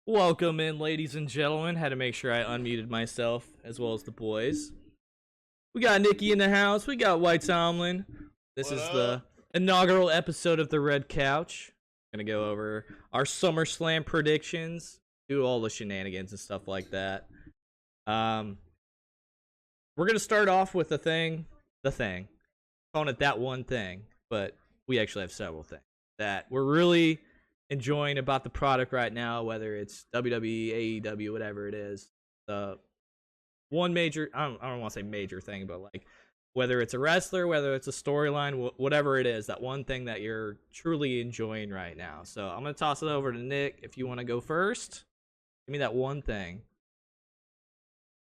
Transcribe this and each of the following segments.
Welcome in, ladies and gentlemen. Had to make sure I unmuted myself as well as the boys. We got Nikki in the house. We got WhiteTomlin. This is the inaugural episode of the Red Couch. Gonna go over our Summerslam predictions, do all the shenanigans and stuff like that. We're gonna start off with the thing, calling it that one thing, but we actually have several things that we're really enjoying about the product right now, whether it's WWE, AEW, whatever it is. The one major, I don't want to say major thing, but like whether it's a wrestler, whether it's a storyline, whatever it is, that one thing that you're truly enjoying right now. So I'm going to toss it over to Nick if you want to go first. Give me that one thing.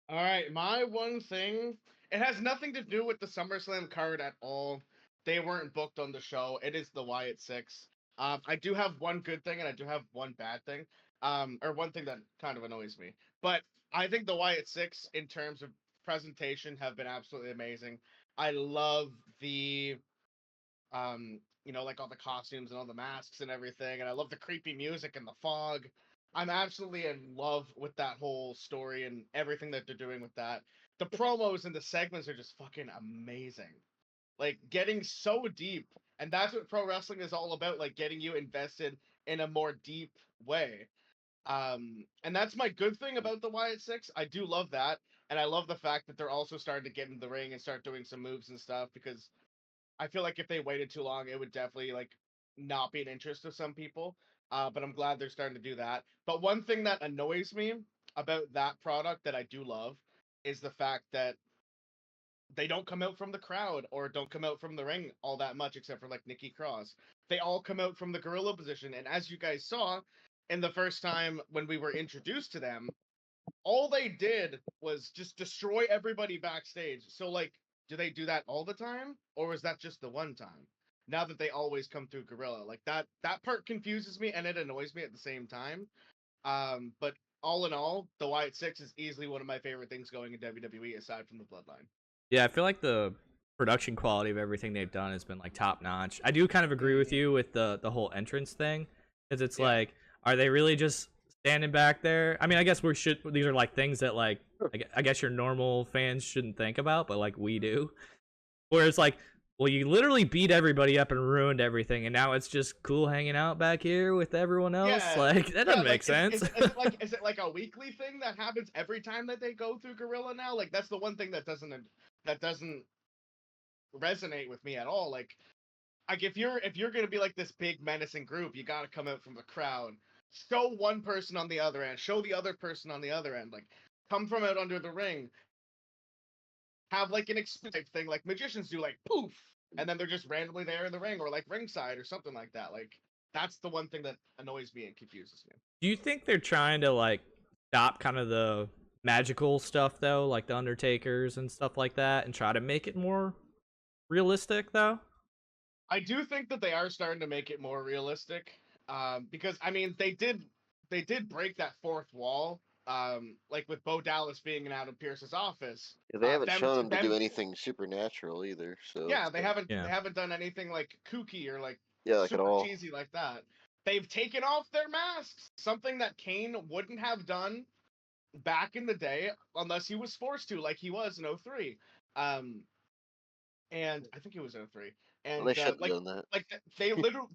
All right, my one thing, it has nothing to do with the SummerSlam card at all. They weren't booked on the show. It is the Wyatt Six. I do have one good thing and I do have one bad thing, or one thing that kind of annoys me. But I think the Wyatt Six, in terms of presentation, have been absolutely amazing. I love the, like all the costumes and all the masks and everything, and I love the creepy music and the fog. I'm absolutely in love with that whole story and everything that they're doing with that. The promos and the segments are just fucking amazing. Like, getting so deep, and that's what pro wrestling is all about, like getting you invested in a more deep way. And that's my good thing about the Wyatt Six. I do love that, and I love the fact that they're also starting to get in the ring and start doing some moves and stuff, because I feel like if they waited too long, it would definitely like not be an interest to some people. But I'm glad they're starting to do that. But one thing that annoys me about that product that I do love is the fact that they don't come out from the crowd or don't come out from the ring all that much, except for like Nikki Cross. They all come out from the gorilla position. And as you guys saw in the first time when we were introduced to them, all they did was just destroy everybody backstage. So like, do they do that all the time, or was that just the one time? Now that they always come through gorilla, like that part confuses me and it annoys me at the same time. But all in all, the Wyatt Six is easily one of my favorite things going in WWE aside from the Bloodline. Yeah, I feel like the production quality of everything they've done has been like top notch. I do kind of agree with you with the whole entrance thing, because it's like, are they really just standing back there? I mean, I guess these are like things that like I guess your normal fans shouldn't think about, but like we do. Where it's like, well, you literally beat everybody up and ruined everything, and now it's just cool hanging out back here with everyone else. Yeah. Like that doesn't make sense. Is it like a weekly thing that happens every time that they go through gorilla now? Like that's the one thing that doesn't resonate with me at all. Like if you're gonna be like this big menacing group, you gotta come out from the crowd. Show one person on the other end. Show the other person on the other end. Like, come from out under the ring. Have like an explosive thing, like magicians do, like poof, and then they're just randomly there in the ring, or like ringside, or something like that. Like, that's the one thing that annoys me and confuses me. Do you think they're trying to like stop kind of the magical stuff though, like the Undertakers and stuff like that, and try to make it more realistic though. I do think that they are starting to make it more realistic, because I mean they did break that fourth wall, like with Bo Dallas being in Adam Pearce's office. Yeah, they haven't Them shown him to do them anything supernatural either. So yeah, it's like, Yeah. they haven't done anything like kooky or like yeah, like at super all. cheesy like that. They've taken off their masks, something that Kane wouldn't have done back in the day unless he was forced to, like he was in 03. And I think it was 03. Well, they And shouldn't have done that.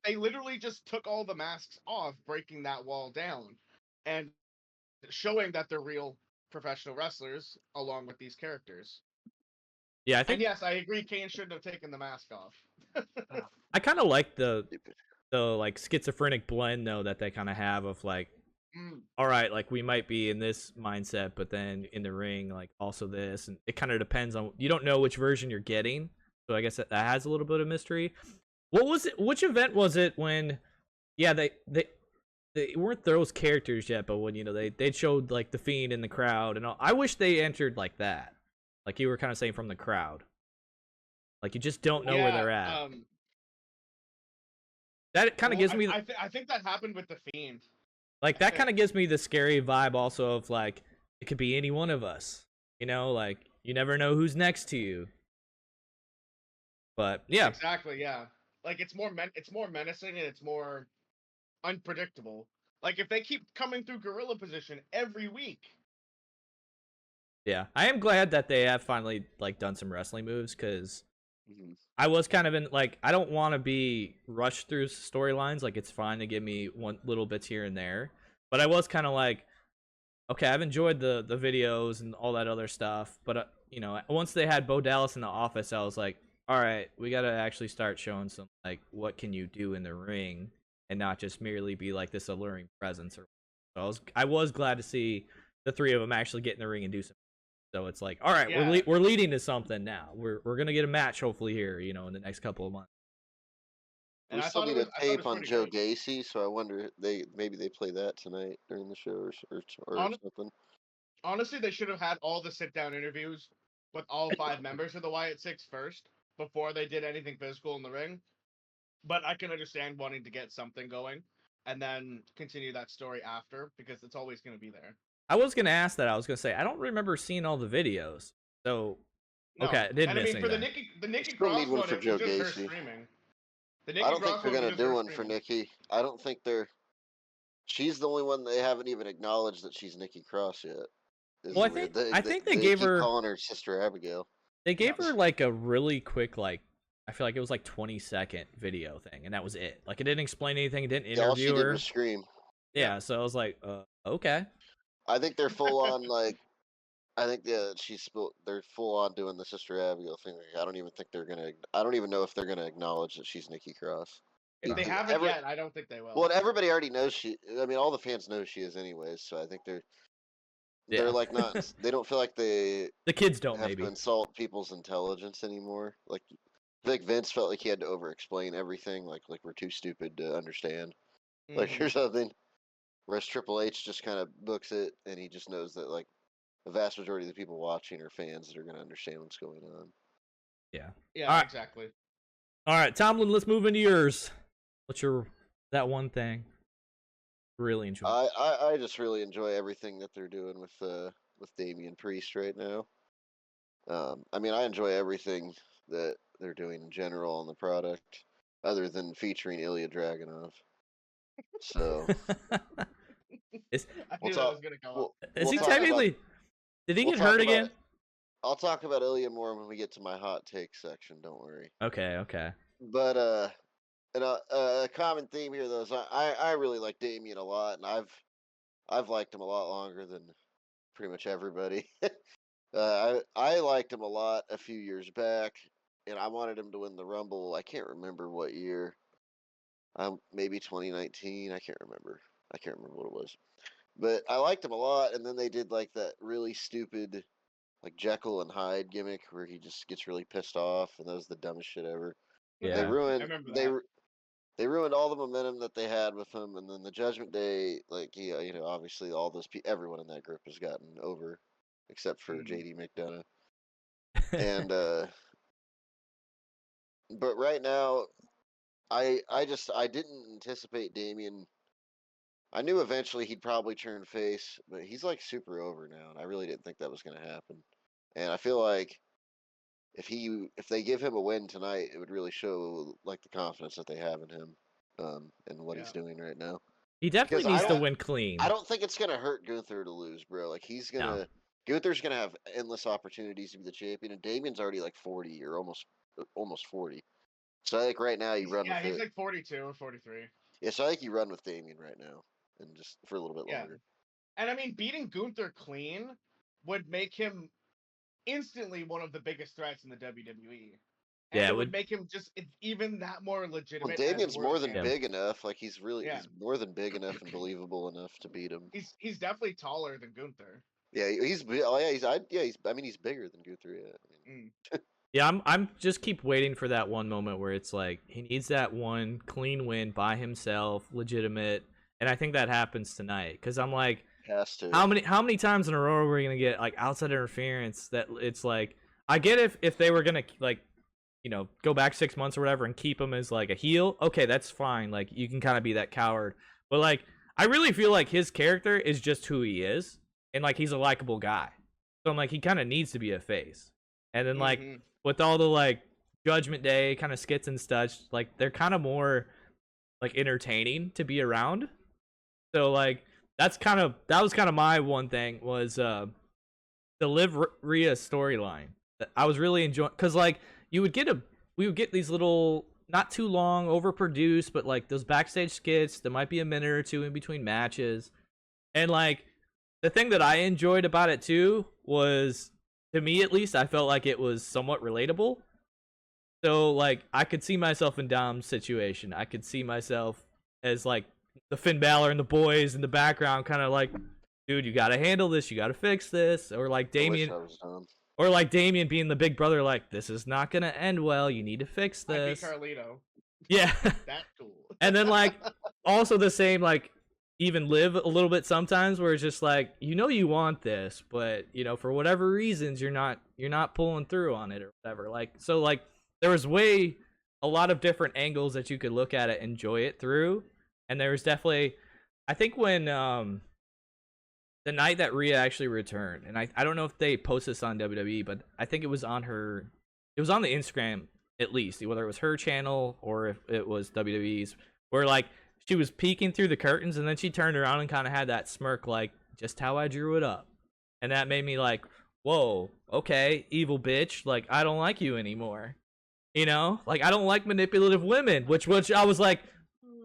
they literally just took all the masks off, breaking that wall down, and showing that they're real professional wrestlers along with these characters. Yeah, I And think yes, I agree. Kane shouldn't have taken the mask off. I kind of like the Stupid. like schizophrenic blend though that they kind of have of like, Mm. all right, like we might be in this mindset, but then in the ring, like also this, and it kind of depends on, you don't know which version you're getting. So I guess that has a little bit of mystery. What was it? Which event was it when? Yeah, they weren't those characters yet, but when they showed like the Fiend in the crowd and all. I wish they entered like that, like you were kind of saying, from the crowd. Like you just don't know where they're at. That kind of gives me I think that happened with the Fiend. like that kind of gives me the scary vibe also of like it could be any one of us. Like you never know who's next to you. But yeah, Exactly. Yeah. Like it's more menacing and it's more unpredictable. Like if they keep coming through gorilla position every week. yeah, I am glad that they have finally like done some wrestling moves because Mhm. I was kind of in like I don't want to be rushed through storylines. Like it's fine to give me one little bits here and there, but I was kind of like, okay, I've enjoyed the videos and all that other stuff, but once they had Bo Dallas in the office, I was like, all right, we got to actually start showing some like what can you do in the ring and not just merely be like this alluring presence. So I was glad to see the three of them actually get in the ring and do some. So it's like, all right, Yeah. we're leading to something now. We're gonna get a match hopefully here, in the next couple of months. And We I still thought it need was a tape on pretty Joe good. Gacy, so I wonder maybe they play that tonight during the show or Hon- something. Honestly, they should have had all the sit down interviews with all 5 members of the Wyatt Six first before they did anything physical in the ring. But I can understand wanting to get something going and then continue that story after because it's always going to be there. I was gonna ask that. I was gonna say I don't remember seeing all the videos. So No. okay, I did And I miss mean, for the anything. Nikki Still Cross need one one, for it Joe was just her Gacy. screaming. The I Nikki don't think Cross they're one was gonna just do her one for screaming. Nikki. I don't think they're. She's the only one they haven't even acknowledged that she's Nikki Cross yet. Well, I think they gave keep her calling her Sister Abigail. they gave Yes. her like a really quick like I feel like it was like 20-second video thing, and that was it. Like it didn't explain anything. It didn't Yeah, all she interview did her. was scream. Yeah, so I was like, okay. I think they're full on like. I think they're full on doing the Sister Abigail thing. Like, I don't even think they're gonna. I don't even know if they're gonna acknowledge that she's Nikki Cross. If they haven't yet, I don't think they will. Well, everybody already knows she. I mean, all the fans know she is anyways. So I think they're like not. They don't feel like they The kids don't have maybe. to insult people's intelligence anymore. Like, I think Vince felt like he had to over-explain everything. Like we're too stupid to understand. Like Mhm. or something. Whereas Triple H just kind of books it, and he just knows that like the vast majority of the people watching are fans that are going to understand what's going on. Yeah. Yeah, All right. exactly. All right, Tomlin, let's move into yours. What's that one thing? Really enjoy. I just really enjoy everything that they're doing with Damien Priest right now. I mean, I enjoy everything that they're doing in general on the product, other than featuring Ilya Dragunov. So is I we'll knew that talk. was gonna come We'll, up. is we'll he talk about- technically? Did he we'll get talk hurt about again? it. I'll talk about Ilya more when we get to my hot take section. Don't worry. Okay. But and a common theme here though is I really like Damien a lot, and I've liked him a lot longer than pretty much everybody. I liked him a lot a few years back, and I wanted him to win the Rumble. I can't remember what year. Maybe 2019. I can't remember. I can't remember what it was. But I liked him a lot, and then they did like that really stupid, like Jekyll and Hyde gimmick where he just gets really pissed off, and that was the dumbest shit ever. Yeah. They I ruined. remember They that. they ruined all the momentum that they had with him, and then the Judgment Day, like obviously all those everyone in that group has gotten over, except for Mhm. JD McDonough, and But right now, I didn't anticipate Damien. I knew eventually he'd probably turn face, but he's like super over now, and I really didn't think that was going to happen. And I feel like if they give him a win tonight, it would really show like the confidence that they have in him, and what he's Yeah. doing right now. He definitely Because needs to win clean. I don't think it's gonna hurt Gunther to lose, bro. Like Gunther's gonna have endless opportunities to be the champion, and Damien's already like 40 or almost 40. So I think right now you run with he's it. like 42 or 43. Yeah, so I think you run with Damien right now, and just for a little bit Yeah. longer. And I mean, beating Gunther clean would make him instantly one of the biggest threats in the WWE. And Yeah, it would make him just even that more Well, legitimate. Damien's more than champion. big enough. Like he's Yeah. more than big enough and believable enough to beat him. He's definitely taller than Gunther. Yeah, he's bigger than Gunther. Yeah, I mean, Yeah, I'm just keep waiting for that one moment where it's like he needs that one clean win by himself, legitimate, and I think that happens tonight. Because I'm like, has to. how many times in a row are we gonna get like outside interference that it's like I get if they were gonna like, you know, go back 6 months or whatever and keep him as like a heel, okay, that's fine. Like you can kind of be that coward, but like I really feel like his character is just who he is, and like he's a likable guy. So I'm like he kind of needs to be a face, and then like with all the like Judgment Day kind of skits and such, like they're kind of more like entertaining to be around. So like that was kind of my one thing was the Liv Rhea storyline. I was really enjoying because like we would get these little not too long overproduced, but like those backstage skits. There might be a minute or two in between matches, and like the thing that I enjoyed about it too was, to me at least, I felt like it was somewhat relatable. So like I could see myself in Dom's situation. I could see myself as like the Finn Balor and the boys in the background, kind of like, dude, you gotta handle this, you gotta fix this, or like Damien, being the big brother, like this is not gonna end well. You need to fix this. I beat Carlito. Yeah, That's cool. And then like also the same like even Liv a little bit sometimes where it's just like, you know, you want this, but you know, for whatever reasons you're not pulling through on it or whatever. Like so like there was a lot of different angles that you could look at it, enjoy it through. And there was definitely, I think when the night that Rhea actually returned, and I don't know if they posted this on WWE, but I think it was on the Instagram at least, whether it was her channel or if it was WWE's, where like she was peeking through the curtains and then she turned around and kind of had that smirk, like just how I drew it up, and that made me like, whoa, okay, evil bitch, like I don't like you anymore, you know, like I don't like manipulative women, which I was like,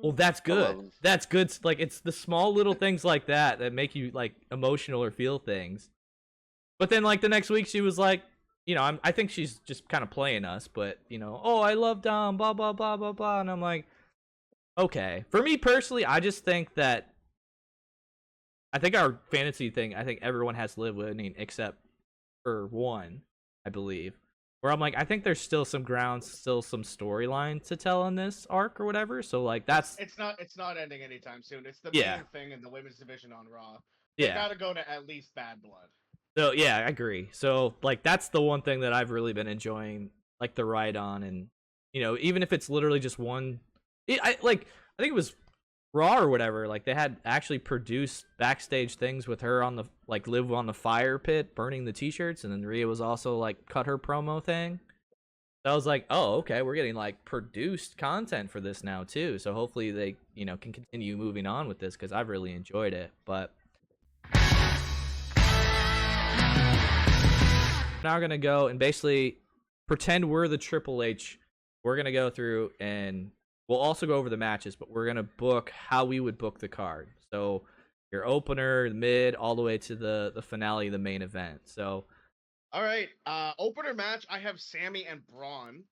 well, that's good. That's good. Like it's the small little things like that make you like emotional or feel things. But then like the next week she was like, you know, I think she's just kind of playing us, but you know, oh, I love Dom, blah blah blah blah blah, and I'm like, okay. For me personally, I just think that I think our fantasy thing, I think everyone has Liv winning except for one, I believe. Where I'm like, I think there's still some grounds, still some storyline to tell in this arc or whatever. So like that's it's not ending anytime soon. It's the main thing in the women's division on Raw. You gotta go to at least Bad Blood. So yeah, I agree. So like that's the one thing that I've really been enjoying, like the ride on, and you know, even if it's literally just one, I think it was Raw or whatever. Like they had actually produced backstage things with her on the like Liv on the fire pit burning the t-shirts, and then Rhea was also like cut her promo thing. So I was like, oh, okay, we're getting like produced content for this now too. So hopefully they, you know, can continue moving on with this because I've really enjoyed it. But now we're gonna go and basically pretend we're the Triple H. We're gonna go through and we'll also go over the matches, but we're gonna book how we would book the card. So your opener, the mid, all the way to the finale, the main event. So all right, opener match. I have Sami and Bron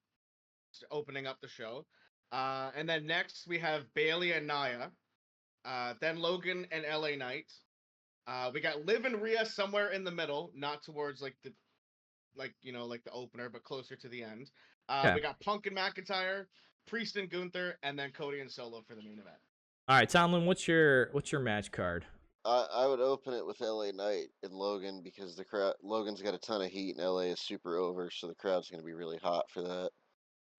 opening up the show, and then next we have Bayley and Nia. Then Logan and LA Knight. We got Liv and Rhea somewhere in the middle, not towards like the opener, but closer to the end. We got Punk and McIntyre, Priest and Gunther, and then Cody and Solo for the main event. All right, Tomlin, what's your match card? I would open it with LA Knight and Logan because Logan's got a ton of heat and LA is super over, so the crowd's going to be really hot for that.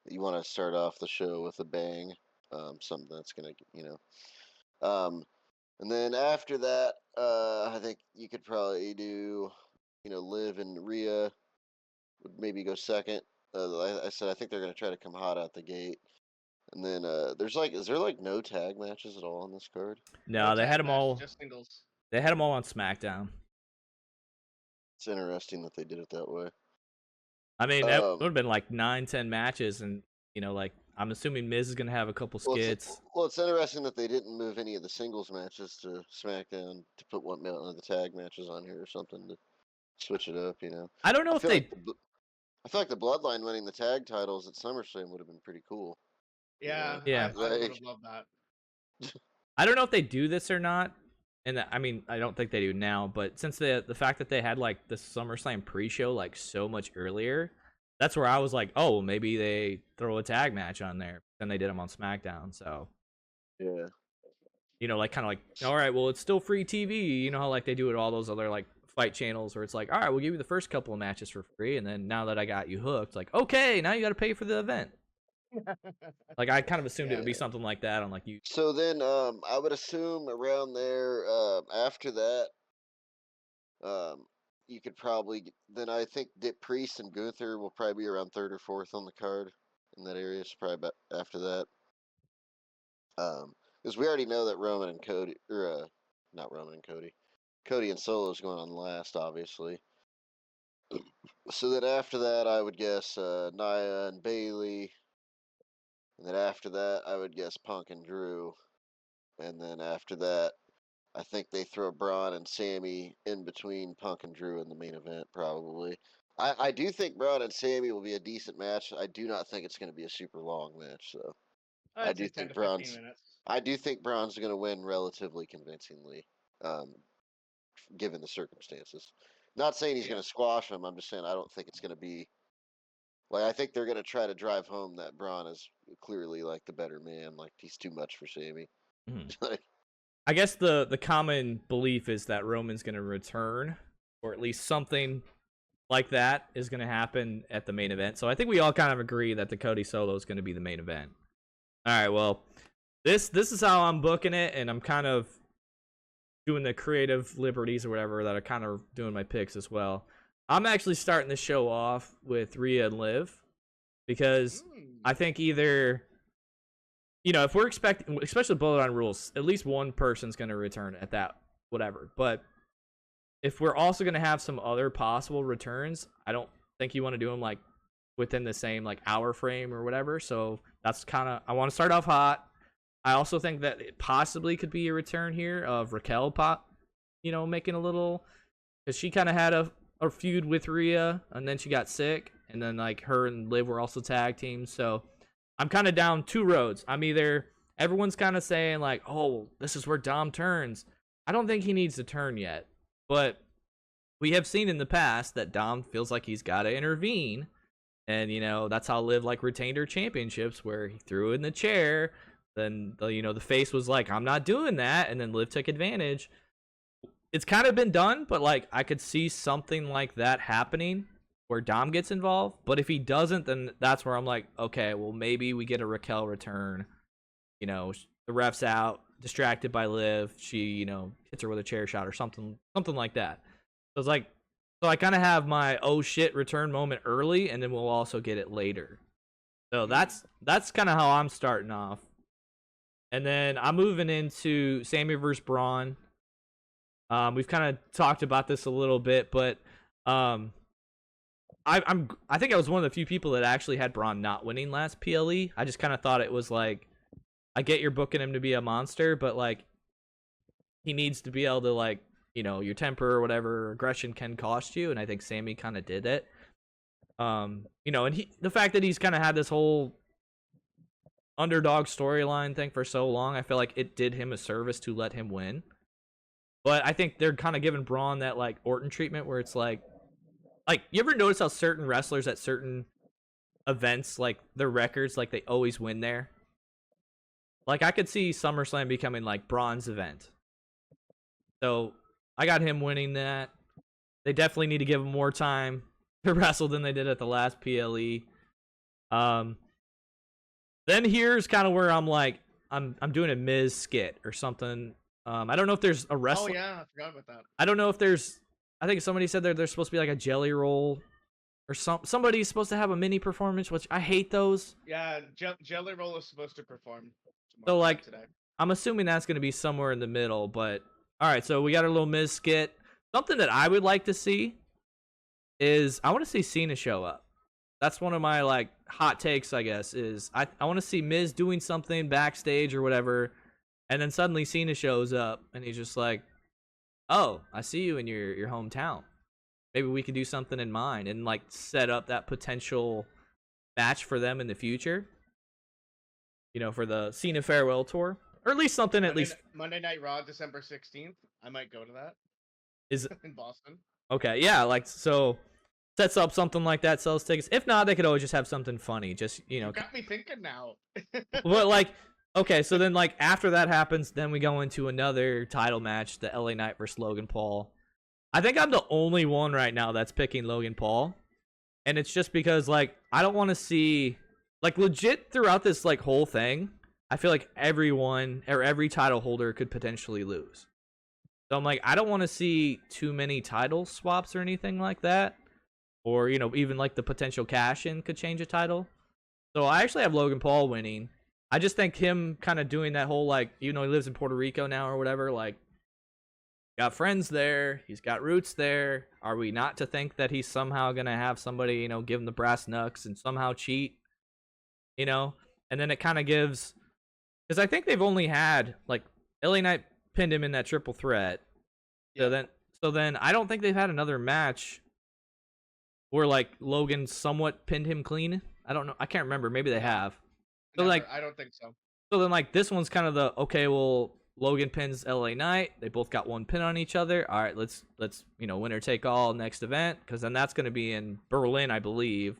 You want to start off the show with a bang, something that's gonna, and then after that, I think you could probably do, Liv and Rhea would maybe go second. I said I think they're gonna try to come hot out the gate, and then is there like no tag matches at all on this card? No, they had them all. Just singles. They had them all on SmackDown. It's interesting that they did it that way. I mean, that would have been like 9-10 matches, and like I'm assuming Miz is gonna have a couple skits. Well, it's interesting that they didn't move any of the singles matches to SmackDown to put one of the tag matches on here or something to switch it up. I don't know if they. I feel like the Bloodline winning the tag titles at SummerSlam would have been pretty cool. Yeah, yeah. I would have loved that. I don't know if they do this or not, and I mean, I don't think they do now. But since the fact that they had like the SummerSlam pre-show like so much earlier, that's where I was like, oh, maybe they throw a tag match on there. Then they did them on SmackDown, so yeah, like kind of like, all right, well, it's still free TV. You know how like they do it all those other like fight channels where it's like, all right, we'll give you the first couple of matches for free, and then now that I got you hooked, like, okay, now you got to pay for the event. Like I kind of assumed it would be something like that on like you. So then, I would assume around there, after that, you could probably then I think Dip Priest and Gunther will probably be around third or fourth on the card in that area. So probably about after that, because we already know that Roman and Cody, or not Roman and Cody, Cody and Solo is going on last, obviously. So then after that, I would guess Nia and Bayley. And then after that, I would guess Punk and Drew. And then after that, I think they throw Bron and Sami in between Punk and Drew in the main event, probably. I do think Bron and Sami will be a decent match. I do not think it's going to be a super long match, so I do think Bron's going to win relatively convincingly, given the circumstances. Not saying he's going to squash him. I'm just saying I don't think it's going to be. Like, I think they're going to try to drive home that Bron is clearly, like, the better man. Like, he's too much for Sami. Mm-hmm. I guess the common belief is that Roman's going to return, or at least something like that is going to happen at the main event. So I think we all kind of agree that the Cody Solo is going to be the main event. All right, well, this is how I'm booking it, and I'm kind of doing the creative liberties or whatever that are kind of doing my picks as well. I'm actually starting the show off with Rhea and Liv because I think either, if we're expecting, especially Bloodline rules, at least one person's going to return at that, whatever. But if we're also going to have some other possible returns, I don't think you want to do them like within the same like hour frame or whatever. So that's kind of, I want to start off hot. I also think that it possibly could be a return here of Raquel making a little, because she kind of had a feud with Rhea, and then she got sick, and then like her and Liv were also tag teams. So I'm kind of down two roads. I'm either, everyone's kind of saying like, oh, this is where Dom turns. I don't think he needs to turn yet, but we have seen in the past that Dom feels like he's got to intervene, and that's how Liv like retained her championships, where he threw in the chair, then the face was like, I'm not doing that, and then Liv took advantage. It's kind of been done, but like I could see something like that happening where Dom gets involved. But if he doesn't, then that's where I'm like, okay, well maybe we get a Raquel return. The ref's out, distracted by Liv. She, hits her with a chair shot or something like that. So it's like, I kind of have my oh shit return moment early, and then we'll also get it later. So that's kind of how I'm starting off. And then I'm moving into Sami vs. Braun. We've kind of talked about this a little bit, but I think I was one of the few people that actually had Braun not winning last PLE. I just kind of thought it was like, I get you're booking him to be a monster, but like he needs to be able to like, your temper or whatever aggression can cost you, and I think Sami kind of did it. And the fact that he's kind of had this whole underdog storyline thing for so long, I feel like it did him a service to let him win. But I think they're kind of giving Braun that like Orton treatment where it's like you ever notice how certain wrestlers at certain events, like their records, like they always win there? Like I could see SummerSlam becoming like Braun's event. So I got him winning that. They definitely need to give him more time to wrestle than they did at the last PLE. Then here's kind of where I'm like, I'm doing a Miz skit or something. I don't know if there's a wrestler. Oh yeah, I forgot about that. I don't know if there's. I think somebody said there's supposed to be like a jelly roll, or somebody's supposed to have a mini performance, which I hate those. Yeah, Jelly Roll is supposed to perform. So like, today. I'm assuming that's going to be somewhere in the middle. But all right, so we got a little Miz skit. Something that I would like to see is I want to see Cena show up. That's one of my like hot takes, I guess, is I want to see Miz doing something backstage or whatever, and then suddenly Cena shows up and he's just like, "Oh, I see you in your hometown. Maybe we could do something in mine," and like set up that potential match for them in the future. You know, for the Cena farewell tour, or at least something. Monday Night Raw, December 16th. I might go to that. Is in Boston. Okay, yeah, like so. Sets up something like that, sells tickets. If not, they could always just have something funny. Just, you know. You got me thinking now. But like, okay, so then like after that happens, then we go into another title match, the LA Knight versus Logan Paul. I think I'm the only one right now that's picking Logan Paul. And it's just because like I don't want to see like legit throughout this like whole thing, I feel like everyone or every title holder could potentially lose. So I'm like, I don't want to see too many title swaps or anything like that. Or, you know, even like the potential cash-in could change a title. So I actually have Logan Paul winning. I just think him kind of doing that whole, like, even though he lives in Puerto Rico now or whatever, like, got friends there. He's got roots there. Are we not to think that he's somehow going to have somebody, you know, give him the brass knucks and somehow cheat? You know? And then it kind of gives... Because I think they've only had, like, LA Knight pinned him in that triple threat. Yeah. So then I don't think they've had another match where like Logan somewhat pinned him clean. I don't know. I can't remember. Maybe they have. So Never. like, I don't think so. So then like this one's kind of the okay. Well, Logan pins LA Knight. They both got one pin on each other. All right, let's you know winner take all next event because then that's going to be in Berlin, I believe.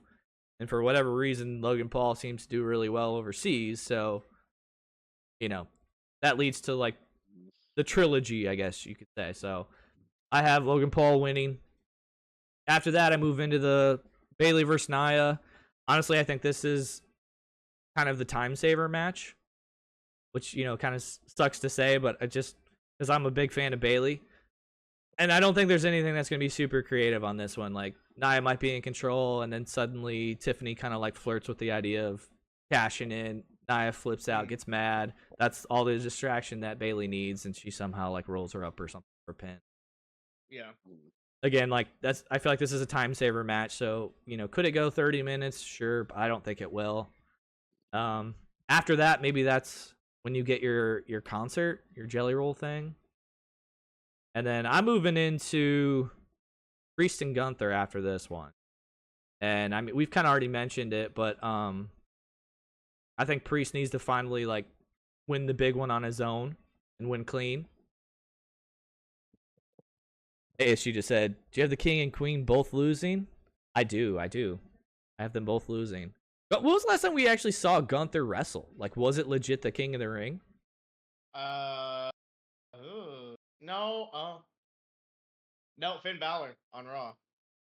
And for whatever reason, Logan Paul seems to do really well overseas. So you know that leads to like the trilogy, I guess you could say. So I have Logan Paul winning. After that, I move into the Bayley versus Nia. Honestly, I think this is kind of the time saver match, which, you know, kind of sucks to say, but I just, because I'm a big fan of Bayley. And I don't think there's anything that's going to be super creative on this one. Like, Nia might be in control, and then suddenly Tiffany kind of like flirts with the idea of cashing in. Nia flips out, gets mad. That's all the distraction that Bayley needs, and she somehow like rolls her up or something for a pin. Yeah. Again, like I feel like this is a time saver match, so you know, could it go 30 minutes? Sure, but I don't think it will. After that, maybe that's when you get your concert, your jelly roll thing, and then I'm moving into Priest and Gunther after this one. And I mean, we've kind of already mentioned it, but I think Priest needs to finally like win the big one on his own and win clean. Hey, she just said, do you have the king and queen both losing? I do. I have them both losing. But when was the last time we actually saw Gunther wrestle? Like, was it legit the king of the ring? No, Finn Balor on Raw.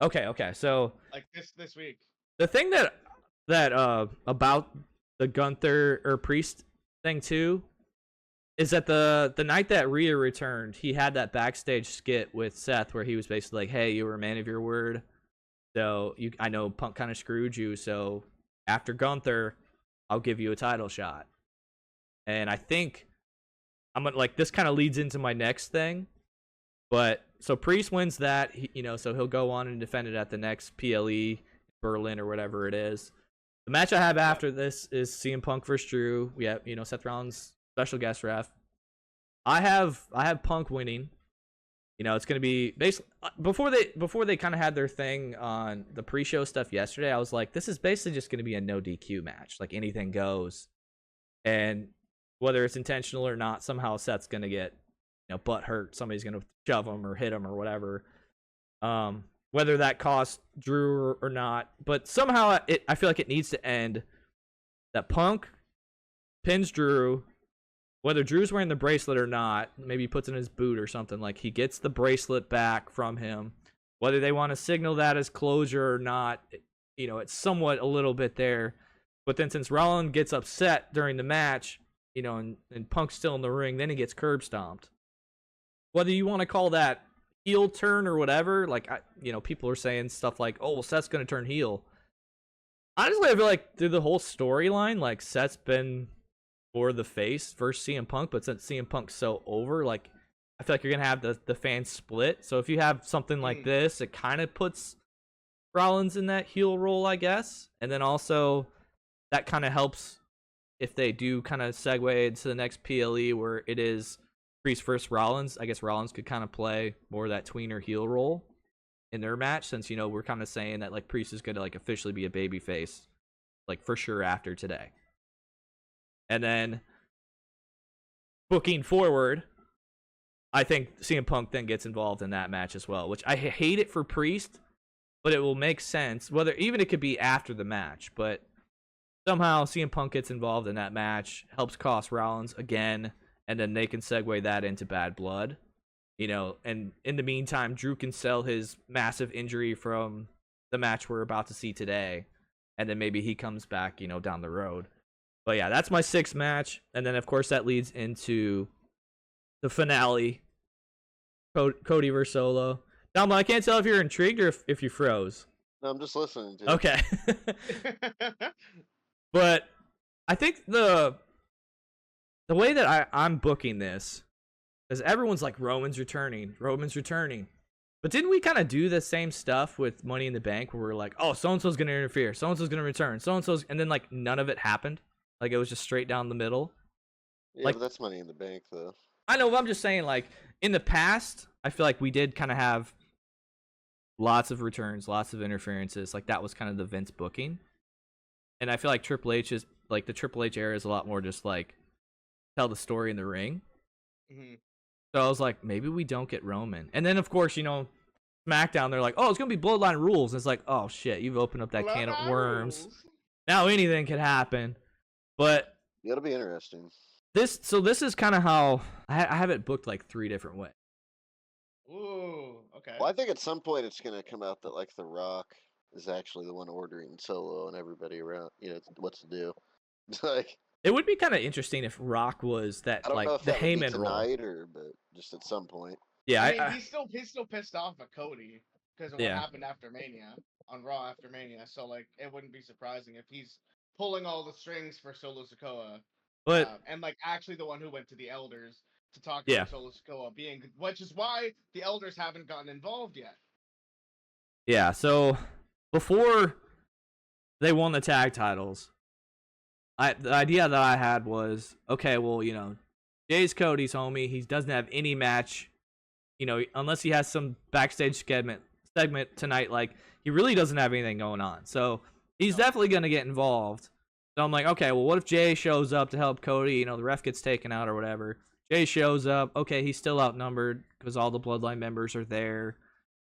Okay, so like this week. The thing that about the Gunther or Priest thing too is that the night that Rhea returned, he had that backstage skit with Seth where he was basically like, "Hey, you were a man of your word. So I know Punk kind of screwed you. So after Gunther, I'll give you a title shot." And I think I'm gonna like this kind of leads into my next thing. But so Priest wins that, so he'll go on and defend it at the next PLE Berlin or whatever it is. The match I have after this is CM Punk versus Drew. We have Seth Rollins special guest ref. I have Punk winning. It's gonna be basically before they kind of had their thing on the pre-show stuff yesterday. I was like, this is basically just gonna be a no DQ match, like anything goes, and whether it's intentional or not, somehow Seth's gonna get butt hurt. Somebody's gonna shove him or hit him or whatever. Whether that costs Drew or not, but somehow I feel like it needs to end that Punk pins Drew. Whether Drew's wearing the bracelet or not, maybe he puts it in his boot or something, like he gets the bracelet back from him. Whether they want to signal that as closure or not, it's somewhat a little bit there. But then since Rollins gets upset during the match, you know, and Punk's still in the ring, then he gets curb stomped. Whether you want to call that heel turn or whatever, like, you know, people are saying stuff like, oh, well, Seth's going to turn heel. Honestly, I feel like through the whole storyline, like, Seth's been more the face versus CM Punk, but since CM Punk's so over, like, I feel like you're going to have the fans split. So if you have something like this, it kind of puts Rollins in that heel role, I guess. And then also, that kind of helps if they do kind of segue into the next PLE where it is Priest versus Rollins. I guess Rollins could kind of play more of that tweener heel role in their match, since, you know, we're kind of saying that, like, Priest is going to, like, officially be a babyface, like, for sure after today. And then booking forward, I think CM Punk then gets involved in that match as well, which I hate it for Priest, but it will make sense. Whether even it could be after the match, but somehow CM Punk gets involved in that match, helps cost Rollins again, and then they can segue that into Bad Blood. You know, and in the meantime, Drew can sell his massive injury from the match we're about to see today, and then maybe he comes back, you know, down the road. But yeah, that's my 6th match, and then of course that leads into the finale, Cody versus Solo. Tomlin, I can't tell if you're intrigued or if you froze. No, I'm just listening to you. Okay. But I think the way that I'm booking this is everyone's like, Roman's returning. But didn't we kind of do the same stuff with Money in the Bank where we're like, oh, so-and-so's going to interfere, so-and-so's going to return, so-and-so's, and then like none of it happened? Like it was just straight down the middle. Yeah, like, but that's Money in the Bank, though. I know, but I'm just saying, like, in the past, I feel like we did kind of have lots of returns, lots of interferences. Like, that was kind of the Vince booking. And I feel like Triple H is, like, the Triple H era is a lot more just, like, tell the story in the ring. Mm-hmm. So I was like, maybe we don't get Roman. And then, of course, you know, SmackDown, they're like, oh, it's going to be Bloodline Rules. And it's like, oh, shit, you've opened up that can of worms. Rules. Now anything could happen. But It'll be interesting. this is kind of how I have it booked like 3 different ways. Ooh, okay. Well, I think at some point it's going to come out that, like, The Rock is actually the one ordering Solo and everybody around, you know, what to do. It's like, It would be kind of interesting if Rock was that, I don't know like, if the that would be Heyman role. tonight but just at some point. Yeah, I mean, he's still pissed off at Cody because of what Yeah. happened after Mania, on Raw after Mania. So, like, it wouldn't be surprising if he's pulling all the strings for Solo Sikoa, but and like actually the one who went to the Elders to talk Yeah. about Solo Sikoa which is why the Elders haven't gotten involved yet. yeah, so before they won the tag titles, the idea that I had was, okay, well, you know, Jay's Cody's homie. He doesn't have any match, you know, unless he has some backstage segment tonight. Like, he really doesn't have anything going on. So he's definitely going to get involved. So I'm like, okay, well, what if Jay shows up to help Cody? You know, the ref gets taken out or whatever. Jay shows up. Okay, he's still outnumbered because all the Bloodline members are there.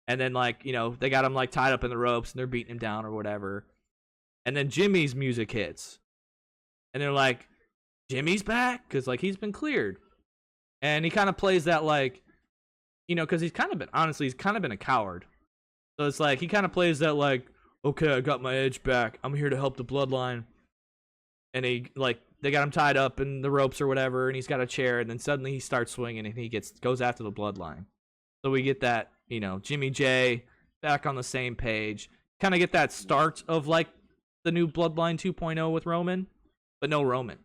And then, like, you know, they got him, like, tied up in the ropes and they're beating him down or whatever. And then Jimmy's music hits. And they're like, Jimmy's back? Because, like, he's been cleared. And he kind of plays that, like, you know, because he's kind of been a coward. So it's like, he kind of plays that, like, okay, I got my edge back. I'm here to help the Bloodline. And he, like, they got him tied up in the ropes or whatever, and he's got a chair, and then suddenly he starts swinging, and he goes after the Bloodline. So we get that, you know, Jimmy J back on the same page. Kind of get that start of, like, the new Bloodline 2.0 with Roman, but no Roman.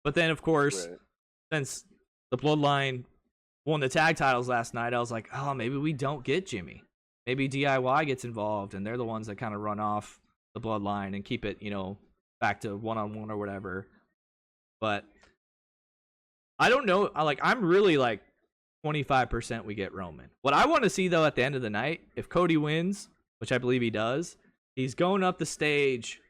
But then, of course, Right. since the Bloodline won the tag titles last night, I was like, oh, maybe we don't get Jimmy. Maybe DIY gets involved, and they're the ones that kind of run off the Bloodline and keep it, you know, back to one-on-one or whatever. But I don't know. I'm really, like, 25% we get Roman. What I want to see, though, at the end of the night, if Cody wins, which I believe he does, he's going up the stage.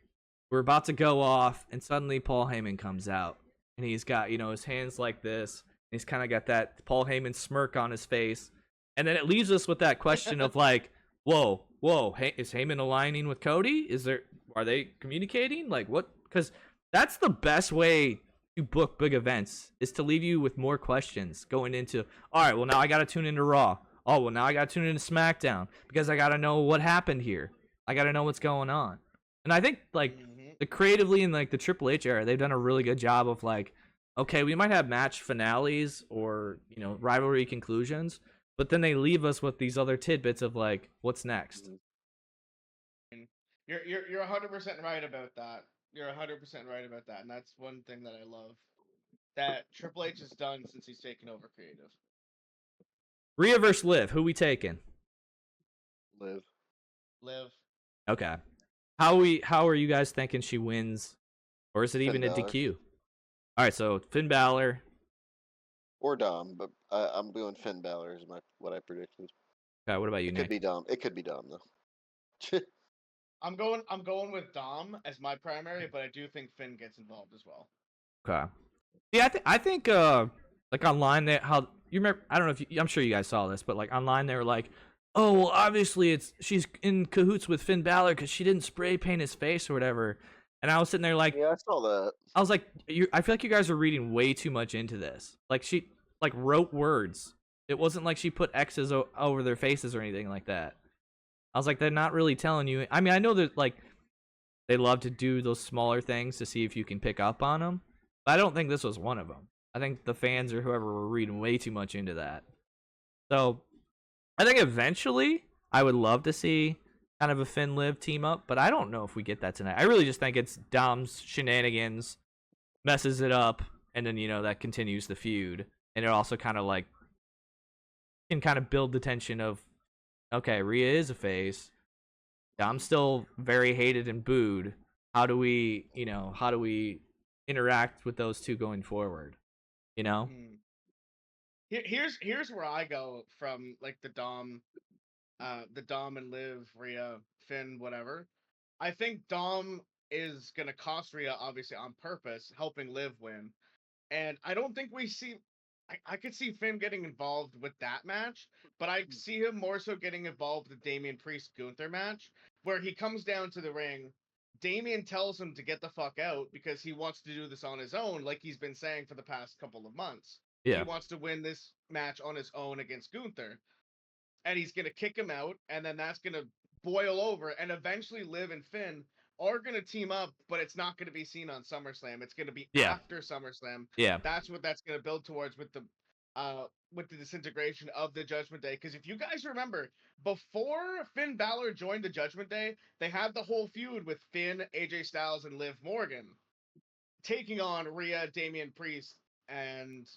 We're about to go off, and suddenly Paul Heyman comes out. And he's got, you know, his hands like this. And he's kind of got that Paul Heyman smirk on his face. And then it leaves us with that question of, like, whoa, is Heyman aligning with Cody? Are they communicating? Like, what? Because that's the best way to book big events, is to leave you with more questions going into, all right, well, now I got to tune into Raw. Oh, well, now I got to tune into SmackDown because I got to know what happened here. I got to know what's going on. And I think like the creatively in like the Triple H era, they've done a really good job of like, okay, we might have match finales or rivalry conclusions, but then they leave us with these other tidbits of like, what's next? You're 100% right about that. You're 100% right about that, and that's one thing that I love that Triple H has done since he's taken over creative. Rhea versus Liv, who we taking? Liv. Okay. How are you guys thinking she wins, or is it even a DQ? All right, so Finn Balor or Dom, but I'm going Finn Balor is what I predicted. Okay, what about you, Nick? It could be Dom though. I'm going with Dom as my primary, but I do think Finn gets involved as well. Okay. Yeah, I think like online how you remember, I don't know if I'm sure you guys saw this, but like online they were like, oh well, obviously she's in cahoots with Finn Balor because she didn't spray paint his face or whatever. And I was sitting there like, yeah, I saw that. I was like, I feel like you guys are reading way too much into this. Like she like wrote words. It wasn't like she put X's over their faces or anything like that. I was like, they're not really telling you. I mean, I know that like they love to do those smaller things to see if you can pick up on them, but I don't think this was one of them. I think the fans or whoever were reading way too much into that. So I think eventually I would love to see kind of a Finn Liv team up, but I don't know if we get that tonight. I really just think it's Dom's shenanigans, messes it up, and then that continues the feud, and it also kind of like can kind of build the tension of, okay, Rhea is a face. Dom's still very hated and booed. How do we interact with those two going forward? Here's where I go from like the Dom and Liv, Rhea, Finn, whatever. I think Dom is gonna cost Rhea obviously on purpose, helping Liv win. And I don't think we see I could see Finn getting involved with that match, but I see him more so getting involved with the Damien Priest Gunther match, where he comes down to the ring. Damien tells him to get the fuck out because he wants to do this on his own, like he's been saying for the past couple of months. Yeah. He wants to win this match on his own against Gunther. And he's going to kick him out, and then that's going to boil over, and eventually Liv and Finn are going to team up, but it's not going to be seen on SummerSlam. It's going to be after SummerSlam. Yeah. That's what that's going to build towards with the disintegration of the Judgment Day. Because if you guys remember, before Finn Balor joined the Judgment Day, they had the whole feud with Finn, AJ Styles, and Liv Morgan taking on Rhea, Damien Priest, and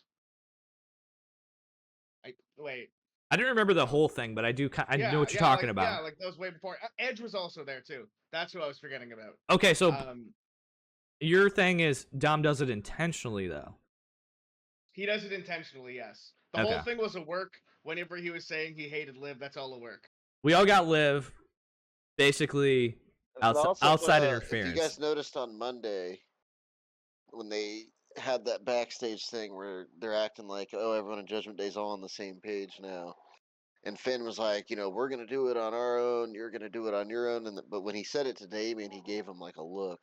I didn't remember the whole thing, but I do. I know what you're talking about. Yeah, like that was way before. Edge was also there too. That's who I was forgetting about. Okay, so your thing is Dom does it intentionally, though. He does it intentionally, yes. The whole thing was a work. Whenever he was saying he hated Liv, that's all a work. We all got Liv, basically outside interference. If you guys noticed on Monday when they had that backstage thing where they're acting like, oh, everyone in Judgment Day's all on the same page now. And Finn was like, we're going to do it on our own. You're going to do it on your own. But when he said it to Damien, he gave him like a look,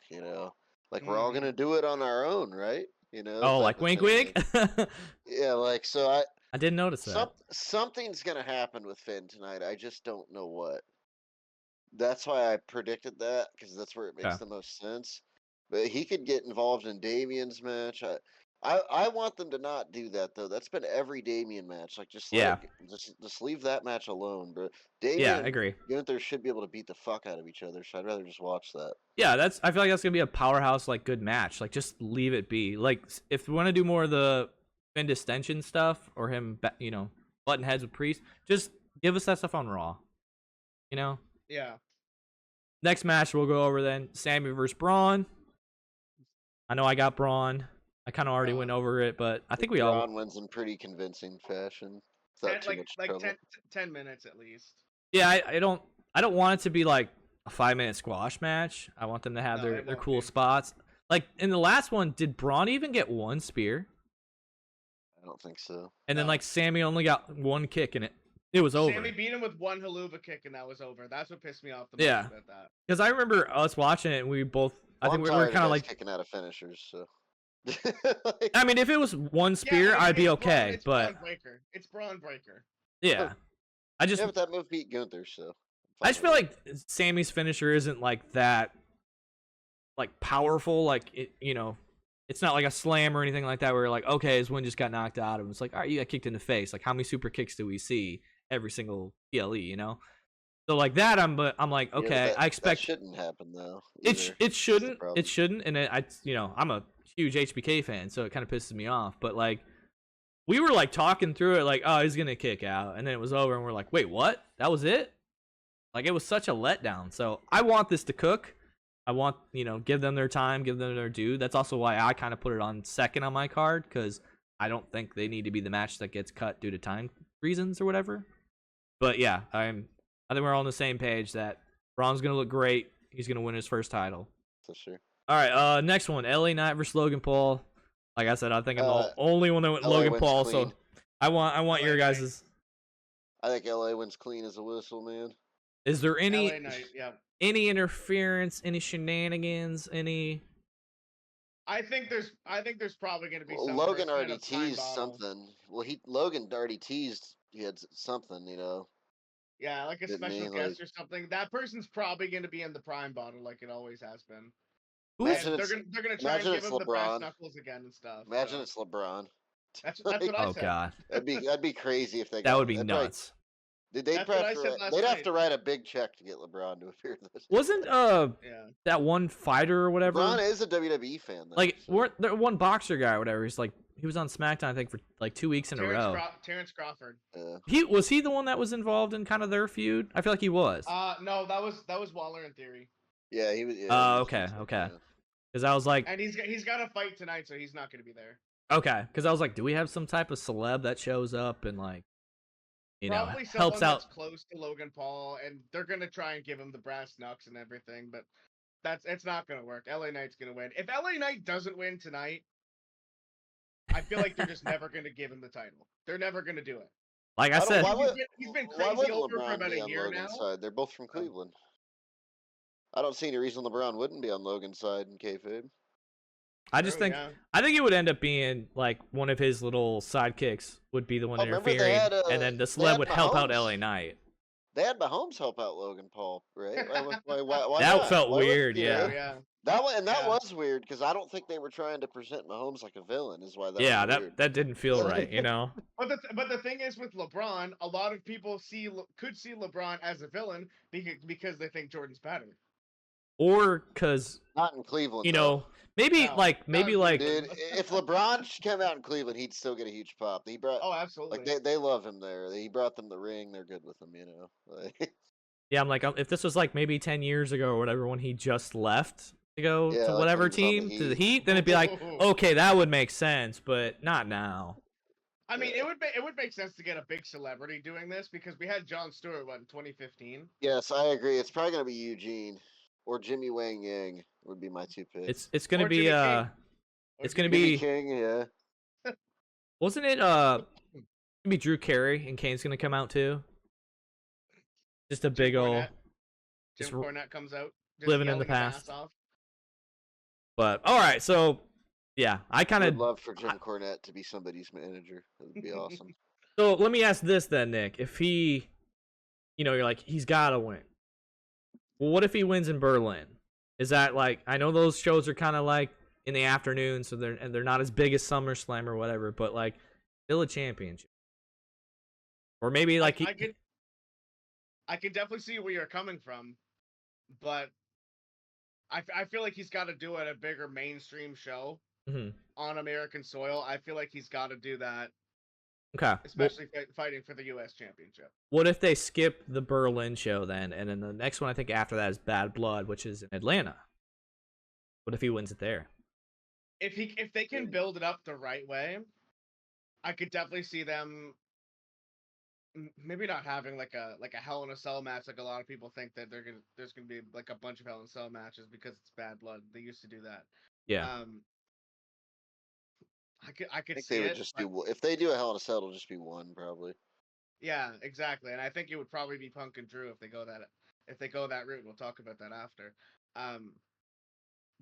like we're all going to do it on our own, right? Oh, like wink, wink? Yeah, like, so I didn't notice that. Something's going to happen with Finn tonight. I just don't know what. That's why I predicted that, because that's where it makes the most sense. But he could get involved in Damien's match. I want them to not do that though. That's been every Damien match. Like just leave that match alone, bro. Damien I agree. Gunther should be able to beat the fuck out of each other, so I'd rather just watch that. Yeah, I feel like that's gonna be a powerhouse, like good match. Like just leave it be. Like if we want to do more of the Finn distension stuff or him, button heads with Priest, just give us that stuff on Raw. Yeah. Next match we'll go over then. Sami versus Bron. I know I got Bron. I kind of already went over it, but I think Bron wins in pretty convincing fashion. Like 10 minutes at least. Yeah, I don't want it to be like a 5-minute squash match. I want them to have their cool spots. Like in the last one, did Bron even get one spear? I don't think so. And then like Sami only got one kick and it was over. Sami beat him with one haluva kick and that was over. That's what pissed me off the most about that. Because I remember us watching it and we both. I think we were kind of like kicking out of finishers. So. I mean, if it was one spear, I'd be okay. But it's Braun Breaker. Yeah, but that move beat Gunther, so. I just feel like Sami's finisher isn't like that like powerful, like it, it's not like a slam or anything like that where you're like, okay, his win just got knocked out of him. It's like, all right, you got kicked in the face. Like, how many super kicks do we see every single PLE? So like that, I'm like, Yeah, but okay, I that expect shouldn't happen though. it either. it shouldn't problem. it shouldn't, and I'm a huge HBK fan, so it kind of pisses me off. But like, we were like talking through it, like, oh, he's gonna kick out, and then it was over, and we're like, wait, what? That was it? Like, it was such a letdown. So I want this to cook. I want, give them their time, give them their due. That's also why I kind of put it on second on my card, because I don't think they need to be the match that gets cut due to time reasons or whatever. But yeah, I think we're all on the same page that Bron's gonna look great. He's gonna win his first title. For sure. All right, next one, LA Knight versus Logan Paul. Like I said, I think I'm the only one that went LA Logan wins Paul. clean. So I want your guys's. I think LA wins clean as a whistle, man. Is there any LA Knight, yeah. any interference, any shenanigans, any? I think there's probably going to be Well, some Logan first already minute time teased bottle. something. Well, Logan already teased he had something, Yeah, like a Didn't special he? guest or something. That person's probably going to be in the prime bottle, like it always has been. Who is? And Imagine they're gonna try and imagine give it's him the brass LeBron. knuckles again and stuff. Imagine so. it's LeBron. That's what I Oh said. God, That'd be crazy if they. that would be that'd probably- nuts. That's what I said last They'd have night. to write a big check to get LeBron to appear in this. Wasn't Yeah. that one fighter or whatever? LeBron is a WWE fan, though. Like, so- weren't there one boxer guy or whatever? He's like, he was on SmackDown, I think, for like 2 weeks in a row. Terrence Crawford. Was he the one that was involved in kind of their feud? I feel like he was. No, that was Waller in theory. Yeah, he was. Okay. Because I was like, And he's got a fight tonight, so he's not going to be there. okay. Because I was like, do we have some type of celeb that shows up and like, Probably helps someone out? that's close to Logan Paul, and they're gonna try and give him the brass knucks and everything, but it's not gonna work. LA Knight's gonna win. If LA Knight doesn't win tonight, I feel like they're just never gonna give him the title. They're never gonna do it. Like I said, He's been Why crazy would over for LeBron about be a on year now. Logan's side? They're both from Cleveland. I don't see any reason LeBron wouldn't be on Logan's side in kayfabe. I just think it would end up being like one of his little sidekicks would be the one remember they interfering, had, and then the they celeb had would help out Mahomes. LA Knight. They had Mahomes help out Logan Paul, right? Why That not? felt Why wouldn't weird, you, yeah. right? Yeah. That was weird because I don't think they were trying to present Mahomes like a villain. Is why that Yeah, was weird. that didn't feel right, But the thing is with LeBron, a lot of people could see LeBron as a villain because they think Jordan's better. Or because Not in Cleveland. though. maybe No, like Dude, if LeBron came out in Cleveland, he'd still get a huge pop. He brought Oh, absolutely. like they love him there. He brought them the ring. They're good with him, Like, yeah, I'm like, if this was like maybe 10 years ago or whatever when he just left to go Yeah, to like whatever when he was on team the to the Heat. Heat, then it'd be like, okay, that would make sense, but not now. I mean, it would make sense to get a big celebrity doing this because we had Jon Stewart in 2015. yes, I agree. It's probably gonna be Eugene or Jimmy Wang Yang would be my two picks. It's gonna Or be Jimmy King. it's gonna Jimmy be King, yeah. wasn't it gonna be Drew Carey and Kane's gonna come out too? Just a big ol' Cornette. just Jim Cornette comes out just living in the yelling his past. ass off. But all right, so yeah, I kind I'd of love for Jim Cornette to be somebody's manager. That would be awesome. so let me ask this then, Nick. If he, you're like he's gotta win. Well, what if he wins in Berlin? Is that like I know those shows are kind of like in the afternoon, so they're not as big as SummerSlam or whatever, but like still a championship. Or maybe like I could definitely see where you're coming from, but I feel like he's got to do it at a bigger mainstream show on American soil. I feel like he's got to do that. Okay. Especially fighting for the U.S. Championship. What if they skip the Berlin show then, and then the next one I think after that is Bad Blood, which is in Atlanta? What if he wins it there? If they can build it up the right way, I could definitely see them maybe not having like a Hell in a Cell match like a lot of people think that there's gonna be like a bunch of Hell in a Cell matches because it's Bad Blood. They used to do that. Yeah. I could think see they would it, just but- do. If they do a Hell in a Cell, it'll just be one probably. Yeah, exactly. And I think it would probably be Punk and Drew if they go that route. We'll talk about that after.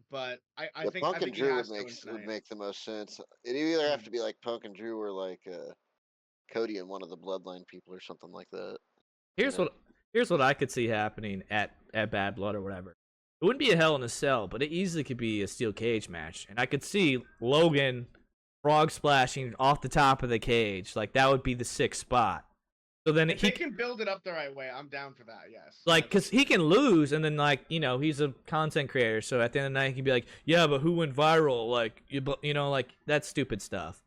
But I think Punk I and think he Drew has would to make win would tonight. make the most sense. It'd either have to be like Punk and Drew or like Cody and one of the Bloodline people or something like that. Here's what I could see happening at Bad Blood or whatever. It wouldn't be a Hell in a Cell, but it easily could be a steel cage match, and I could see Logan frog splashing off the top of the cage. Like that would be the sixth spot. So then If they can build it up the right way, I'm down for that. Yes. like, cause he can lose, and then like he's a content creator, so at the end of the night he can be like, yeah, but who went viral? Like like that's stupid stuff.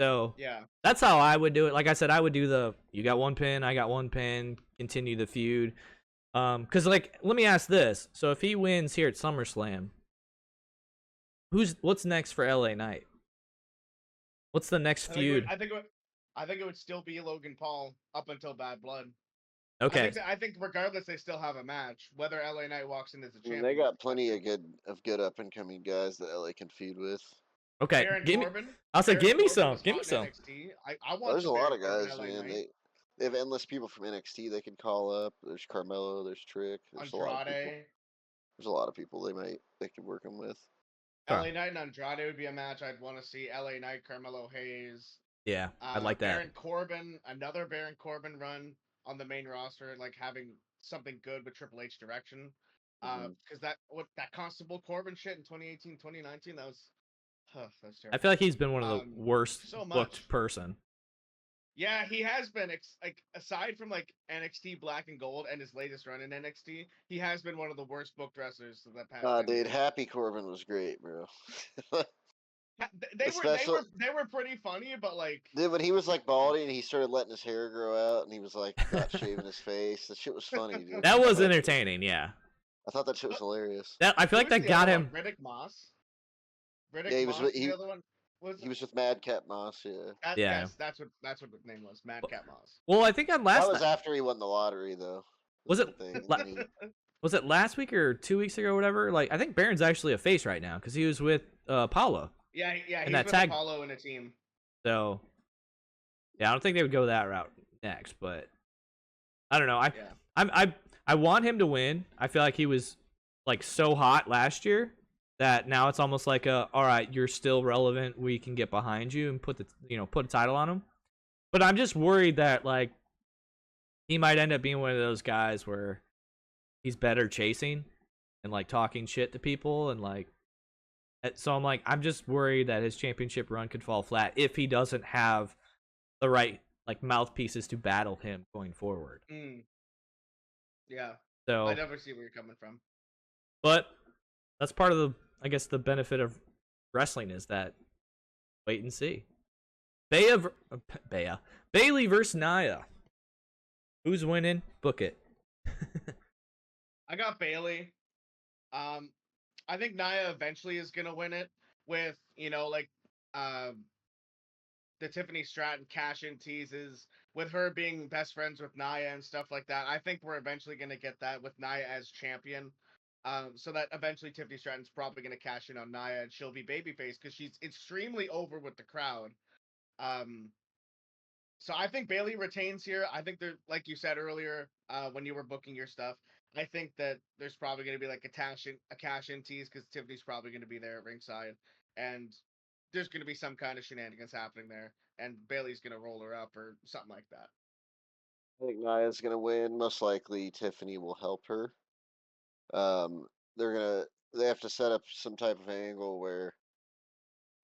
So yeah, that's how I would do it. Like I said, I would do you got one pin, I got one pin, continue the feud. Cause like let me ask this: so if he wins here at SummerSlam, what's next for LA Knight? What's the next feud? I think it would still be Logan Paul up until Bad Blood. Okay. I think regardless, they still have a match. Whether LA Knight walks in as a champion, they got plenty of good up and coming guys that LA can feud with. Okay. I'll say give me some. Give me some. I want. There's a lot of guys, man. They have endless people from NXT they can call up. There's Carmelo. There's Trick. There's Andrade. There's a lot of people they could work them with. LA Knight and Andrade would be a match I'd want to see. LA Knight, Carmelo Hayes. Yeah, I'd like that. Baron Corbin, another Baron Corbin run on the main roster, like having something good with Triple H direction. Because that Constable Corbin shit in 2018, 2019, that was that's terrible. I feel like he's been one of the worst booked person. Yeah, he has been. Like aside from like NXT Black and Gold and his latest run in NXT, he has been one of the worst booked wrestlers of that past. Dude, Happy Corbin was great, bro. They were pretty funny, but like, dude, when he was like baldy and he started letting his hair grow out and he was like not shaving his face, that shit was funny, dude. That was entertaining, yeah. I thought that shit was hilarious. I feel like that got him. Riddick Moss. He was with Madcap Moss, yeah. Yes, that's what the name was, Madcap Moss. Well, I think that was after he won the lottery, though. Was it last week or 2 weeks ago or whatever? Like, I think Baron's actually a face right now because he was with Paulo. Yeah, he's with Paulo in a team. So, yeah, I don't think they would go that route next, but I don't know. I want him to win. I feel like he was like so hot last year that now it's almost like all right, you're still relevant. We can get behind you and put a title on him. But I'm just worried that like he might end up being one of those guys where he's better chasing and like talking shit to people and like. So I'm just worried that his championship run could fall flat if he doesn't have the right like mouthpieces to battle him going forward. Yeah. So I never see where you're coming from. But that's part of the benefit of wrestling is that wait and see. Bayley versus Nia. Who's winning? Book it. I got Bayley. I think Nia eventually is gonna win it with the Tiffany Stratton cash-in teases with her being best friends with Nia and stuff like that. I think we're eventually gonna get that with Nia as champion. So that eventually Tiffany Stratton's probably gonna cash in on Nia and she'll be babyface because she's extremely over with the crowd. So I think Bayley retains here. I think there, like you said earlier, when you were booking your stuff, I think that there's probably going to be like a cash-in tease because Tiffany's probably going to be there at ringside, and there's going to be some kind of shenanigans happening there, and Bayley's going to roll her up or something like that. I think Nia's going to win. Most likely, Tiffany will help her. They have to set up some type of angle where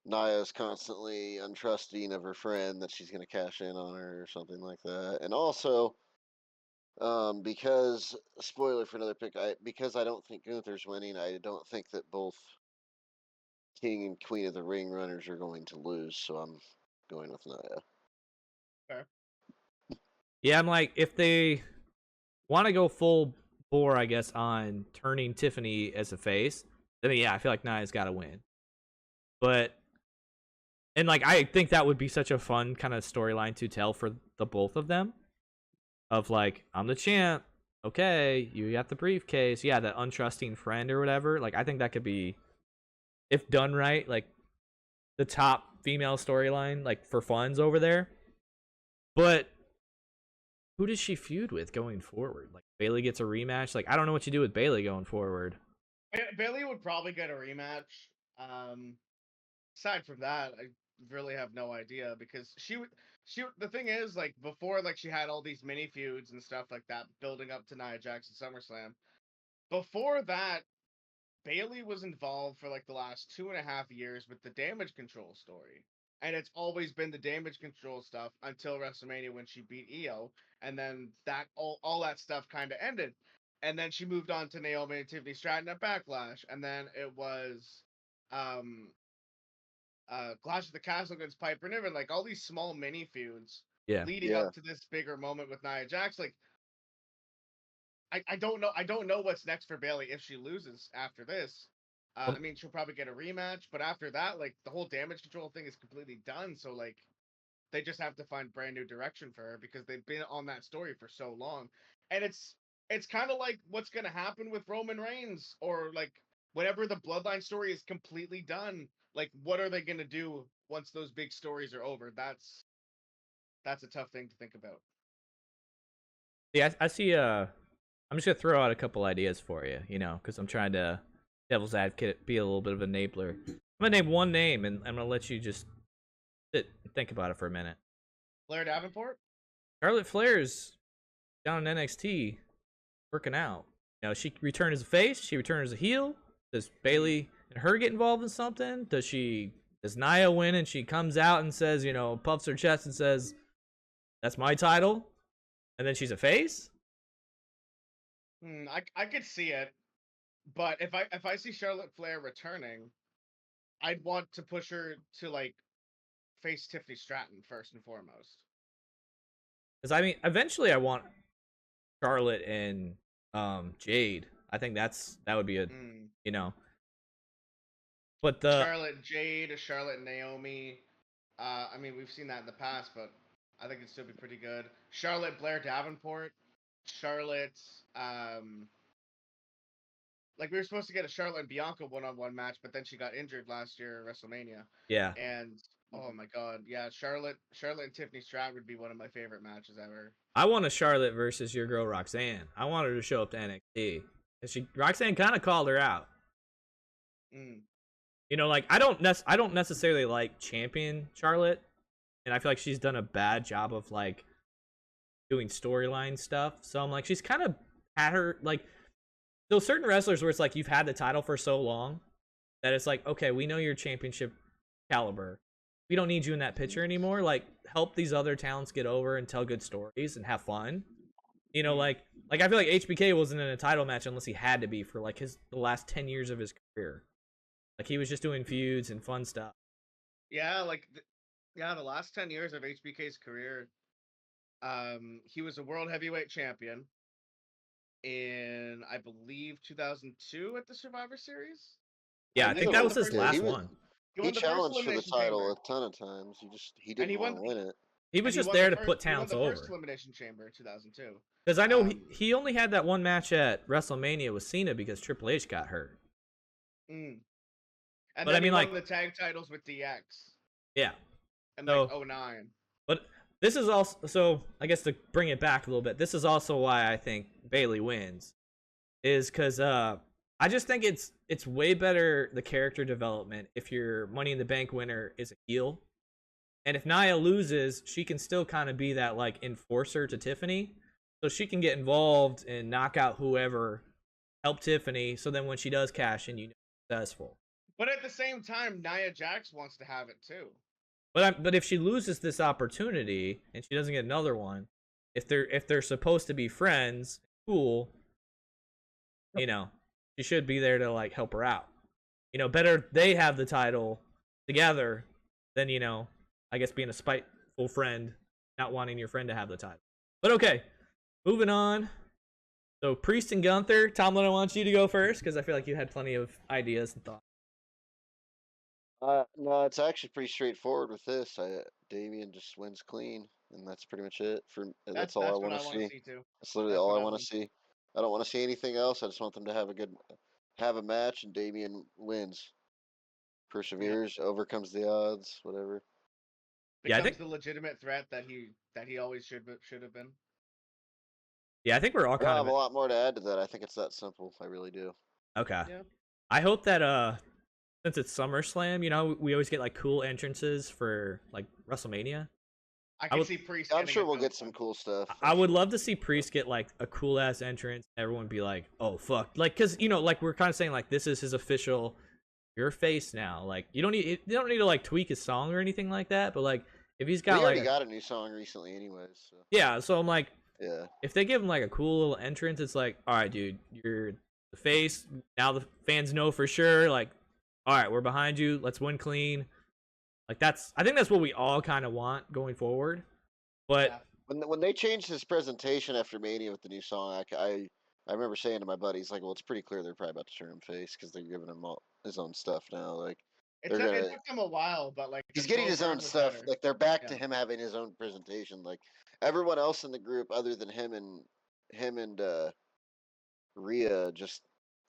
Nia is constantly untrusting of her friend that she's going to cash in on her or something like that. And also, because, spoiler for another pick, because I don't think Gunther's winning, I don't think that both King and Queen of the Ring runners are going to lose, so I'm going with Nia. Fair. Yeah, I'm like, if they want to go full bore, I guess, on turning Tiffany as a face, then yeah, I feel like Nia's got to win. And like, I think that would be such a fun kind of storyline to tell for the both of them. Of like, I'm the champ. Okay, you got the briefcase. Yeah, that untrusting friend or whatever. Like, I think that could be, if done right, like the top female storyline, like for funds over there. But who does she feud with going forward? Like, Bayley gets a rematch. Like, I don't know what you do with Bayley going forward. Bayley would probably get a rematch. Aside from that, I really have no idea because the thing is, like, before, like, she had all these mini feuds and stuff like that building up to Nia Jax and SummerSlam. before that, Bayley was involved for like the last 2.5 years with the damage control story. And it's always been the damage control stuff until WrestleMania when she beat Io. And then that all that stuff kind of ended. And then she moved on to Naomi and Tiffany Stratton at Backlash. And then it was um Clash of the Castle against Piper Niven, like all these small mini feuds Yeah. leading Yeah. up to this bigger moment with Nia Jax. Like I don't know. I don't know what's next for Bayley if she loses after this. I mean, she'll probably get a rematch, but after that, like the whole damage control thing is completely done. So like, they just have to find brand new direction for her because they've been on that story for so long, and it's kind of like what's gonna happen with Roman Reigns or like whenever the Bloodline story is completely done. Like, what are they gonna do once those big stories are over? That's a tough thing to think about. Yeah, I see. I'm just gonna throw out a couple ideas for you, because I'm trying to devil's advocate, be a little bit of an enabler. I'm gonna name one name, and I'm gonna let you just sit and think about it for a minute. Blair Davenport. Charlotte Flair's down in NXT, working out. She returned as a face. She returned as a heel. Does Bayley and her get involved in something? Does Nia win and she comes out and says, puffs her chest and says, "That's my title," and then she's a face? I could see it, but if I see Charlotte Flair returning, I'd want to push her to like face Tiffany Stratton first and foremost. Because I mean, eventually, I want Charlotte and Jade. I think that would be a But Charlotte Jade, Charlotte Naomi. I mean, we've seen that in the past, but I think it'd still be pretty good. Charlotte Blair Davenport. Charlotte. Like we were supposed to get a Charlotte and Bianca one-on-one match, but then she got injured last year at WrestleMania. Yeah. And oh my god, yeah, Charlotte and Tiffany Stratton would be one of my favorite matches ever. I want a Charlotte versus your girl Roxanne. I want her to show up to NXT. Roxanne kind of called her out. Like I don't necessarily like champion Charlotte, and I feel like she's done a bad job of like doing storyline stuff. So I'm like, she's kind of had her like those certain wrestlers where it's like you've had the title for so long that it's like, okay, we know your championship caliber. We don't need you in that picture anymore. Like, help these other talents get over and tell good stories and have fun. Like I feel like HBK wasn't in a title match unless he had to be for like the last 10 years of his career. Like he was just doing feuds and fun stuff. Yeah, the last 10 years of HBK's career, he was a world heavyweight champion in, I believe, 2002 at the Survivor Series. Yeah, I think that was his last one. He challenged for the title a ton of times. He didn't want to win it. He was just there to put talents over. He won the first Elimination Chamber in 2002. Because I know he only had that one match at WrestleMania with Cena because Triple H got hurt. And but then he won the tag titles with DX. Yeah. And like 09. But this is also, so I guess to bring it back a little bit, this is also why I think Bayley wins. Is because I just think it's way better, the character development, if your Money in the Bank winner is a heel. And if Nia loses, she can still kind of be that like enforcer to Tiffany. So she can get involved and knock out whoever, help Tiffany, so then when she does cash in, successful. But at the same time, Nia Jax wants to have it too. But if she loses this opportunity and she doesn't get another one, if they're supposed to be friends, cool, she should be there to like help her out. Better they have the title together than I guess being a spiteful friend, not wanting your friend to have the title. But okay, moving on. So Priest and Gunther. Tomlin, I want you to go first because I feel like you had plenty of ideas and thoughts. No, it's actually pretty straightforward with this. Damien just wins clean, and that's pretty much it. That's all I want to see. That's literally all I want to see. I don't want to see anything else. I just want them to have a match, and Damien wins, perseveres, overcomes the odds, whatever. Becomes I think the legitimate threat that he always should have been. Yeah, I think we're all kind of. I have a lot more to add to that. I think it's that simple. I really do. Okay. Yeah. I hope that since it's SummerSlam, we always get like cool entrances for like WrestleMania. I can would- see Priest. I'm getting sure a we'll good get some one. cool stuff. I would love to see Priest get like a cool ass entrance. Everyone be like, "Oh fuck!" Like, cause like we're kind of saying like this is his official, your face now. Like you don't need to like tweak his song or anything like that. But like if he's got We already like got a new song recently, anyways. So. yeah, so I'm like, Yeah. if they give him like a cool little entrance, it's like, all right, dude, you're the face. Now the fans know for sure. Like, all right, we're behind you. Let's win clean. Like I think that's what we all kind of want going forward. But Yeah. When they changed his presentation after Mania with the new song, I remember saying to my buddies, like, well, it's pretty clear they're probably about to turn him face because they're giving him all his own stuff now. Like, It they're took, gonna. it took him a while, but like He's the getting slow his burn own was stuff. better. Like, they're back to Yeah. him having his own presentation. Like, everyone else in the group, other than him and Rhea, just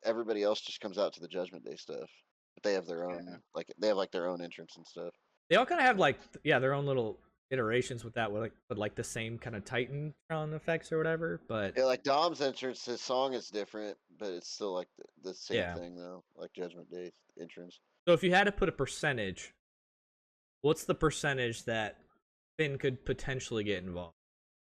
everybody else just comes out to the Judgment Day stuff. But they have their own, Yeah. like, they have like their own entrance and stuff. they all kind of have like their own little iterations with that, with like the same kind of Titantron effects or whatever. But Yeah, like Dom's entrance, his song is different, but it's still like the same Yeah. thing though, like Judgment Day entrance. so if you had to put a percentage, what's the percentage that Finn could potentially get involved?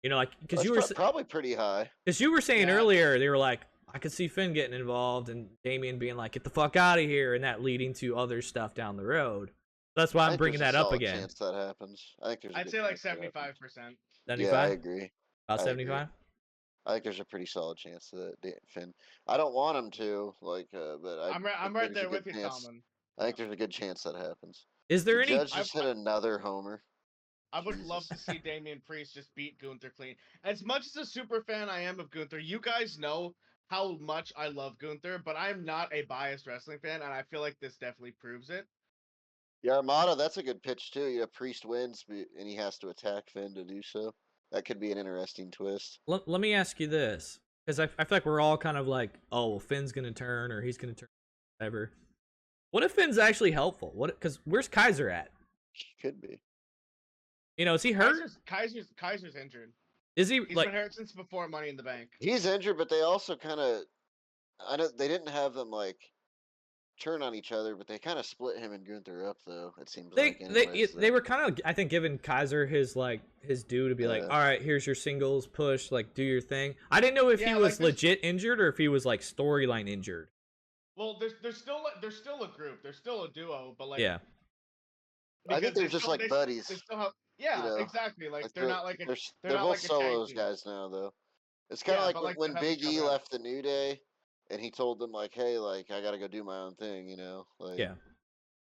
You know, like because That's you were probably pretty high. saying Yeah. earlier, they were like, I could see Finn getting involved and Damien being like, get the fuck out of here, and that leading to other stuff down the road. That's why I I'm think bringing there's that a up solid again. Chance that happens. I think there's. A I'd good say like chance that happens. 75%. 75? Yeah, I agree. About I agree. 75? I think there's a pretty solid chance that Finn. I don't want him to, like, but I'm think right there's a there with good you, chance. Tomlin. I think there's a good chance that happens. Is there The any? Judge just hit another homer. I would love to Jesus. see Damian Priest just beat Gunther clean. As much as a super fan I am of Gunther, you guys know how much I love Gunther, but I'm not a biased wrestling fan, and I feel like this definitely proves it. Yeah, Armada, that's a good pitch too. Yeah, Priest wins, and he has to attack Finn to do so. That could be an interesting twist. Let me ask you this, because I feel like we're all kind of like, oh, well, Finn's gonna turn or he's gonna turn, whatever. What if Finn's actually helpful? What? Because where's Kaiser at? Could be. You know, is he hurt? Kaiser's injured. Is he He's like? been hurt since before Money in the Bank. He's injured, but they also kind of. I know they didn't have them like turn on each other, but they kind of split him and Gunther up, though. It seems like. They were kind of, I think, giving Kaiser his due to be like, Yeah. all right, here's your singles push, like do your thing. I didn't know if he Yeah, was like this- legit injured or if he was like storyline injured. Well, there's still a group. There's still a duo, but like Yeah. I think because they're they just still- like they- buddies. They still have, yeah, you know, exactly. Like they're not like a, they're not both like a tag solos team. guys now, though. It's kind of Yeah, like but, like, when they're Big helping each E other out. left the New Day, and he told them like, "Hey, like I gotta go do my own thing," you know, like Yeah.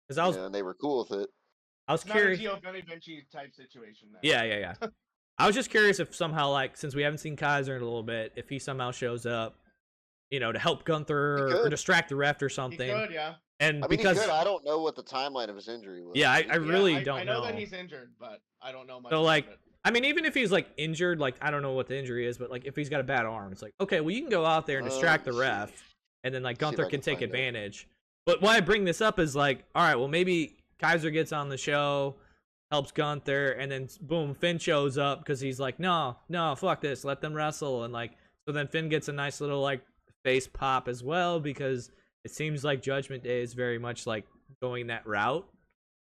Because I was and they were cool with it. I was It's not a curious. Giovanni Vinci type situation. There. Yeah. I was just curious if somehow, like, since we haven't seen Kaiser in a little bit, if he somehow shows up, you know, to help Gunther or could. distract the ref or He something. could, yeah. And I mean, because he's good. I don't know what the timeline of his injury was. yeah, I Yeah, really don't I know that he's injured, but I don't know much. So, about like, it. I mean, even if he's like injured, like I don't know what the injury is, but like if he's got a bad arm, it's like okay, well you can go out there and distract the let's see. ref, and then like See if Gunther I can can take find out. advantage. But why I bring this up is like, all right, well maybe Kaiser gets on the show, helps Gunther, and then boom, Finn shows up because he's like, no, fuck this, let them wrestle, and like so then Finn gets a nice little like face pop as well because it seems like Judgment Day is very much like going that route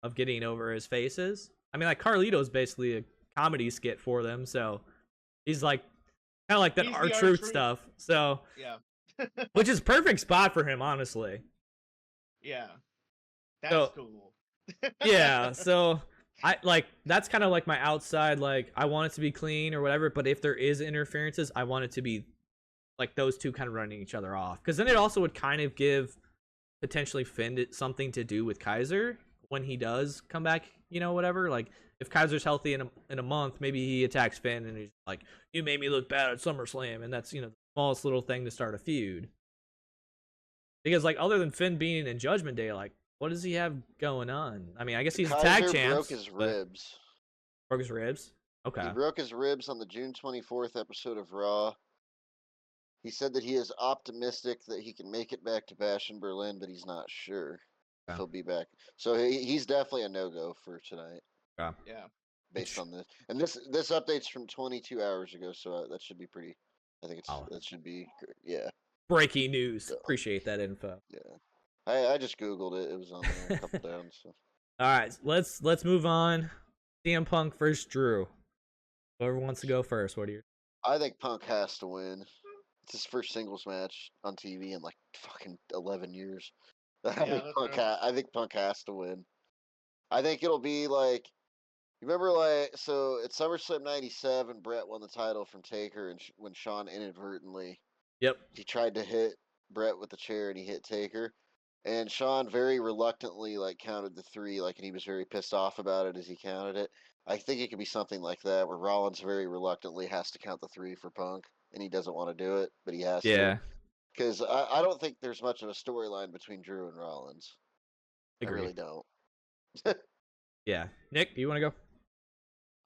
of getting over his faces. I mean, like Carlito's basically a comedy skit for them, so he's like kind of like that He's the R-Truth R-Truth. stuff. So, Yeah, which is perfect spot for him, honestly. yeah, that's So- cool. Yeah, so I like that's kind of like my outside. Like I want it to be clean or whatever, but if there is interferences, I want it to be like those two kind of running each other off, because then it also would kind of give potentially Finn something to do with Kaiser when he does come back. You know, whatever. Like if Kaiser's healthy in a month, maybe he attacks Finn and he's like, "You made me look bad at SummerSlam," and that's the smallest little thing to start a feud. Because like other than Finn being in Judgment Day, like what does he have going on? I mean, I guess he's a tag Kaiser champ. broke his ribs. Broke his ribs. Okay. He broke his ribs on the June 24th episode of Raw. He said that he is optimistic that he can make it back to Bash in Berlin, but he's not sure if Yeah. he'll be back. So he's definitely a no-go for tonight, Yeah, based on this. And this update's from 22 hours ago, so that should be pretty. I think Oh. that should be yeah. Breaking news. Appreciate that info. Yeah. I just googled it. It was on there a couple down. So All right, let's move on. CM Punk versus Drew. Whoever wants to go first. What are your? I think Punk has to win. It's his first singles match on TV in like fucking 11 years. Yeah, that's fair. I think Punk has to win. I think it'll be like, you remember, like, so at SummerSlam '97, Brett won the title from Taker, and when Shawn inadvertently Yep. he tried to hit Brett with the chair and he hit Taker, and Shawn very reluctantly like counted the 3, like, and he was very pissed off about it as he counted it. I think it could be something like that, where Rollins very reluctantly has to count the 3 for Punk, and he doesn't want to do it, but he has to. Yeah. Because I don't think there's much of a storyline between Drew and Rollins. Agree. I really don't. Yeah. Nick, do you want to go?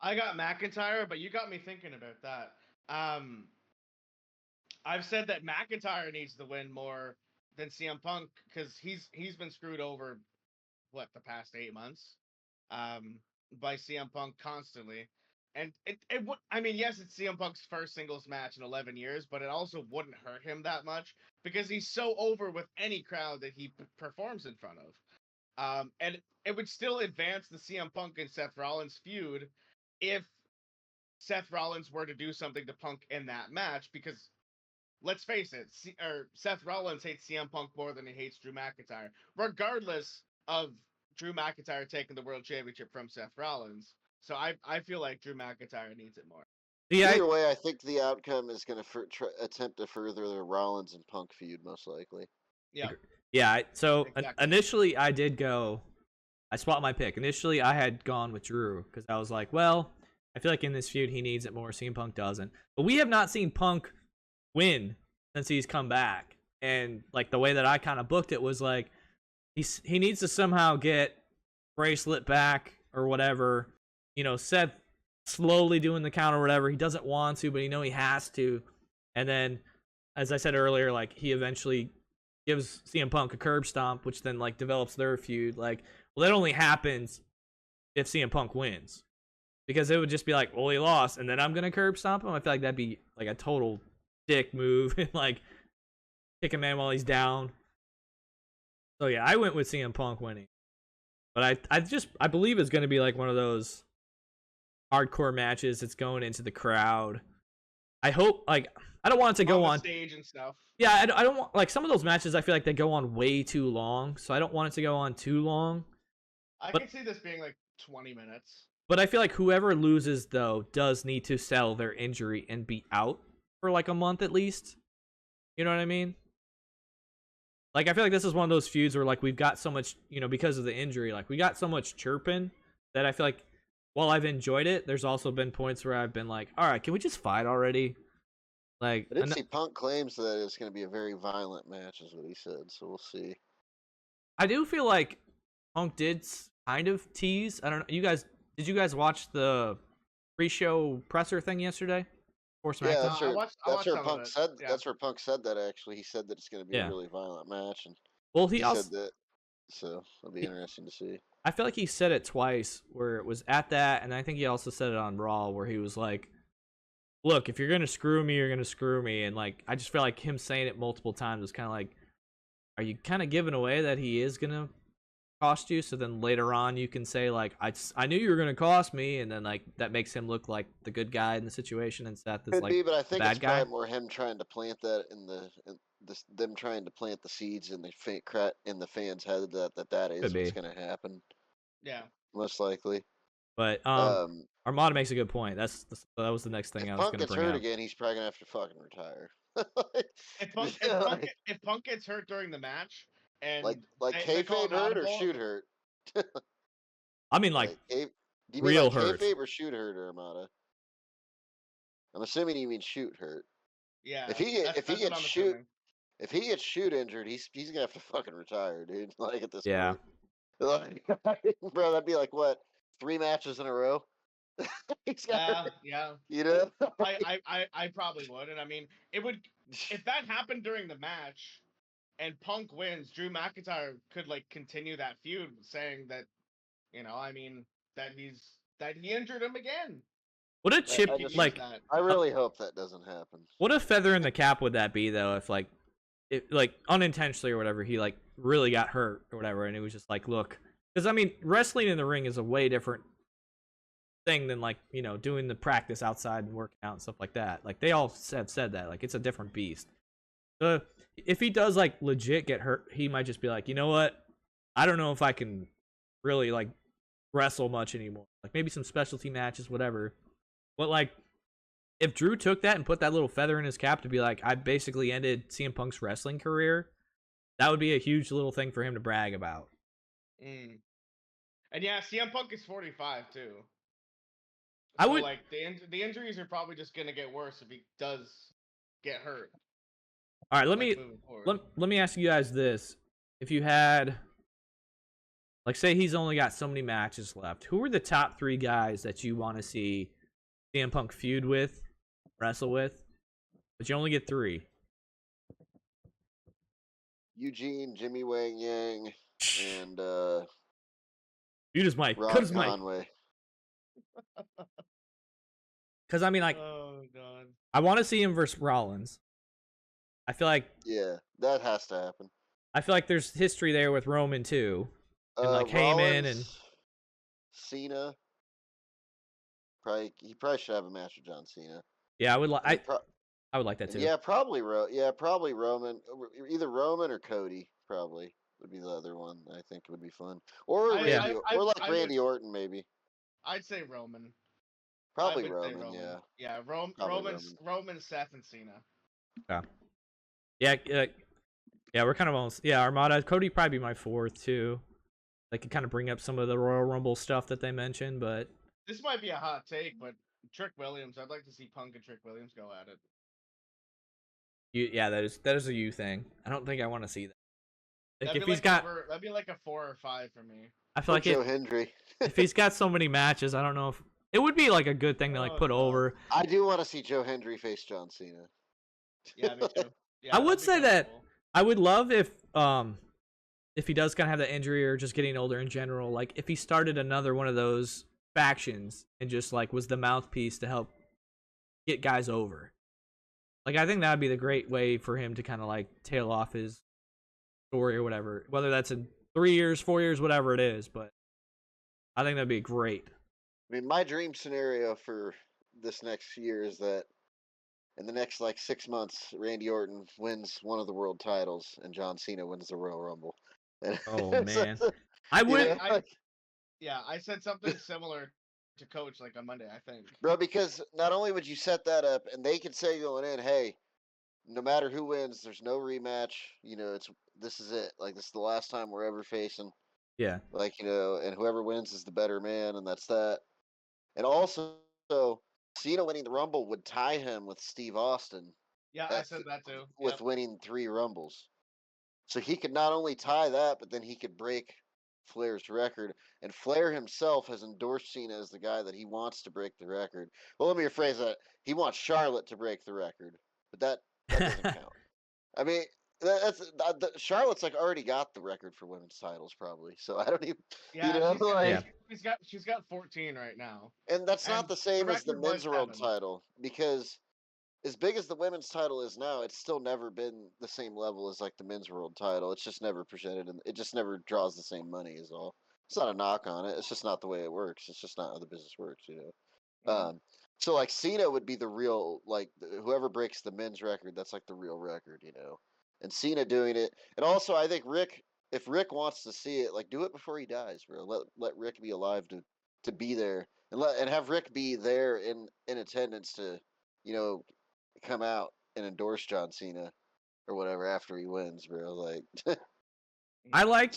I got McIntyre, but you got me thinking about that. I've said that McIntyre needs to win more than CM Punk because he's been screwed over, the past 8 months, by CM Punk constantly. And it would, I mean, yes, it's CM Punk's first singles match in 11 years, but it also wouldn't hurt him that much because he's so over with any crowd that he performs in front of. And it would still advance the CM Punk and Seth Rollins feud if Seth Rollins were to do something to Punk in that match, because let's face it, Seth Rollins hates CM Punk more than he hates Drew McIntyre, regardless of Drew McIntyre taking the World Championship from Seth Rollins. So I feel like Drew McIntyre needs it more. Yeah. Either way, I think the outcome is going to attempt to further the Rollins and Punk feud, most likely. Yeah. Yeah. So Exactly. initially, I did go. I swapped my pick. Initially, I had gone with Drew because I was like, well, I feel like in this feud he needs it more. CM Punk doesn't. But we have not seen Punk win since he's come back, and like the way that I kind of booked it was like he needs to somehow get bracelet back or whatever. You know, Seth slowly doing the count or whatever. He doesn't want to, but he has to. And then, as I said earlier, like he eventually gives CM Punk a curb stomp, which then like develops their feud. Like, well, that only happens if CM Punk wins, because it would just be like, well, he lost, and then I'm gonna curb stomp him. I feel like that'd be like a total dick move, and like kick a man while he's down. So yeah, I went with CM Punk winning, but I believe it's gonna be like one of those hardcore matches. It's going into the crowd. I hope, like, I don't want it to go on stage and stuff. Yeah, I don't want, like, some of those matches I feel like they go on way too long, so I don't want it to go on too long. I can see this being like 20 minutes. But I feel like whoever loses, though, does need to sell their injury and be out for like a month at least. You know what I mean? Like, I feel like this is one of those feuds where like we've got so much, because of the injury, like we got so much chirping that I feel like while I've enjoyed it, there's also been points where I've been like, all right, can we just fight already? Like, I did see Punk claims that it's going to be a very violent match, is what he said. So we'll see. I do feel like Punk did kind of tease. I don't know. Did you guys watch the pre-show presser thing yesterday? Yeah, that's where, Punk said. Yeah. That's where Punk said that. Actually, he said that it's going to be a really violent match, and he also said that. So it'll be interesting to see. I feel like he said it twice, where it was at that, and I think he also said it on Raw, where he was like, look, if you're gonna screw me, you're gonna screw me. And like, I just feel like him saying it multiple times was kind of like, are you kind of giving away that he is gonna cost you? So then later on you can say like, I knew you were gonna cost me, and then like that makes him look like the good guy in the situation, and Seth is like but I think bad it's guy. probably more him trying to plant that them trying to plant the seeds in the fans' head that is what's gonna happen. Yeah, most likely. But Armada makes a good point. That was the next thing I was going to bring up. If Punk gets hurt again, he's probably going to have to fucking retire. if Punk gets hurt during the match, and like kayfabe hurt or shoot hurt. I mean, like do you real mean like hurt. Kayfabe or shoot hurt, or Armada? I'm assuming you mean shoot hurt. Yeah. If he gets shoot injured, he's gonna have to fucking retire, dude. Like at this point. Bro, that'd be like what, 3 matches in a row? Yeah. You know, I probably would, and I mean, it would if that happened during the match, and Punk wins. Drew McIntyre could like continue that feud, saying that, I mean, that he injured him again. What a chip! I really hope that doesn't happen. What a feather in the cap would that be, though, if like unintentionally or whatever, he like really got hurt or whatever, and it was just like, look, because I mean, wrestling in the ring is a way different thing than like, you know, doing the practice outside and working out and stuff like that. Like they all have said that, like it's a different beast. If he does like legit get hurt, he might just be like, you know what? I don't know if I can really like wrestle much anymore. Like maybe some specialty matches, whatever. But like, if Drew took that and put that little feather in his cap to be like, I basically ended CM Punk's wrestling career, that would be a huge little thing for him to brag about. And yeah, CM Punk is 45 too. I So, would like the injuries are probably just gonna get worse if he does get hurt. All right, let like, me moving forward. let me ask you guys this: if you had, like, say he's only got so many matches left, who are the top 3 guys that you want to see CM Punk feud with, wrestle with? But you only get 3. Eugene, Jimmy Wang Yang, and You just might, Rob cause Mike, Conway. because I mean, like, Oh god. I want to see him versus Rollins. I feel like that has to happen. I feel like there's history there with Roman too, and like Heyman and Cena. He probably should have a match with John Cena. yeah, I would like that too. Yeah, probably Roman. Either Roman or Cody probably would be the other one. I think would be fun. Or Randy Orton maybe. I'd say Roman. Probably I would say Roman. Yeah. Yeah, Roman. Roman, Seth, and Cena. Yeah, we're kind of almost Armada. Cody probably be my 4th too. They could kind of bring up some of the Royal Rumble stuff that they mentioned, but This might be a hot take, but Trick Williams. I'd like to see Punk and Trick Williams go at it. that is a you thing. I don't think I want to see that. Like That'd be like a 4 or 5 for me. I feel like Joe Hendry. if he's got so many matches, I don't know if it would be like a good thing to like put over. I do want to see Joe Hendry face John Cena. Yeah, me too. Yeah, I would say that cool. I would love if he does kind of have that injury or just getting older in general, like if he started another one of those factions and just like was the mouthpiece to help get guys over. Like I think that would be the great way for him to kind of like tail off his story or whatever, whether that's in 3 years, 4 years, whatever it is. But I think that'd be great. I mean, my dream scenario for this next year is that in the next like 6 months, Randy Orton wins one of the world titles and John Cena wins the Royal Rumble. Oh man, I would. I said something similar to Coach like on Monday, I think. Bro, because not only would you set that up, and they could say going in, hey, no matter who wins, there's no rematch. You know, this is it. Like this is the last time we're ever facing. Yeah. Like, you know, and whoever wins is the better man, and that's that. And also, Cena winning the Rumble would tie him with Steve Austin. Yeah, I said that too. With winning 3 Rumbles. So he could not only tie that, but then he could break Flair's record. And Flair himself has endorsed Cena as the guy that he wants to break the record. Well, let me rephrase that. He wants Charlotte to break the record. But that doesn't count. I mean, Charlotte's like already got the record for women's titles probably. So I don't even she's got 14 right now. And that's not the same as the men's world title, because as big as the women's title is now, it's still never been the same level as like the men's world title. It's just never presented, and it just never draws the same money is all. It's not a knock on it. It's just not the way it works. It's just not how the business works, you know. Mm-hmm. So like Cena would be the real, like whoever breaks the men's record, that's like the real record, you know. And Cena doing it, and also I think if Rick wants to see it, like do it before he dies, bro. Let Rick be alive to be there, and have Rick be there in attendance to, you know, come out and endorse John Cena or whatever after he wins, bro. Like,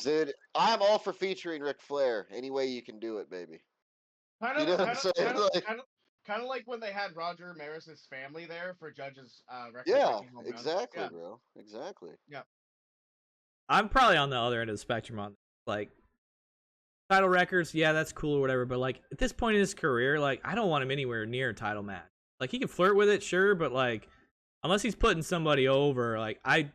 dude, I'm all for featuring Ric Flair any way you can do it, baby. Kind of like when they had Roger Maris's family there for Judge's record. Yeah, exactly, bro. Exactly. Yeah. I'm probably on the other end of the spectrum on like title records. Yeah, that's cool or whatever. But like at this point in his career, like I don't want him anywhere near a title match. Like he can flirt with it, sure, but like unless he's putting somebody over, like I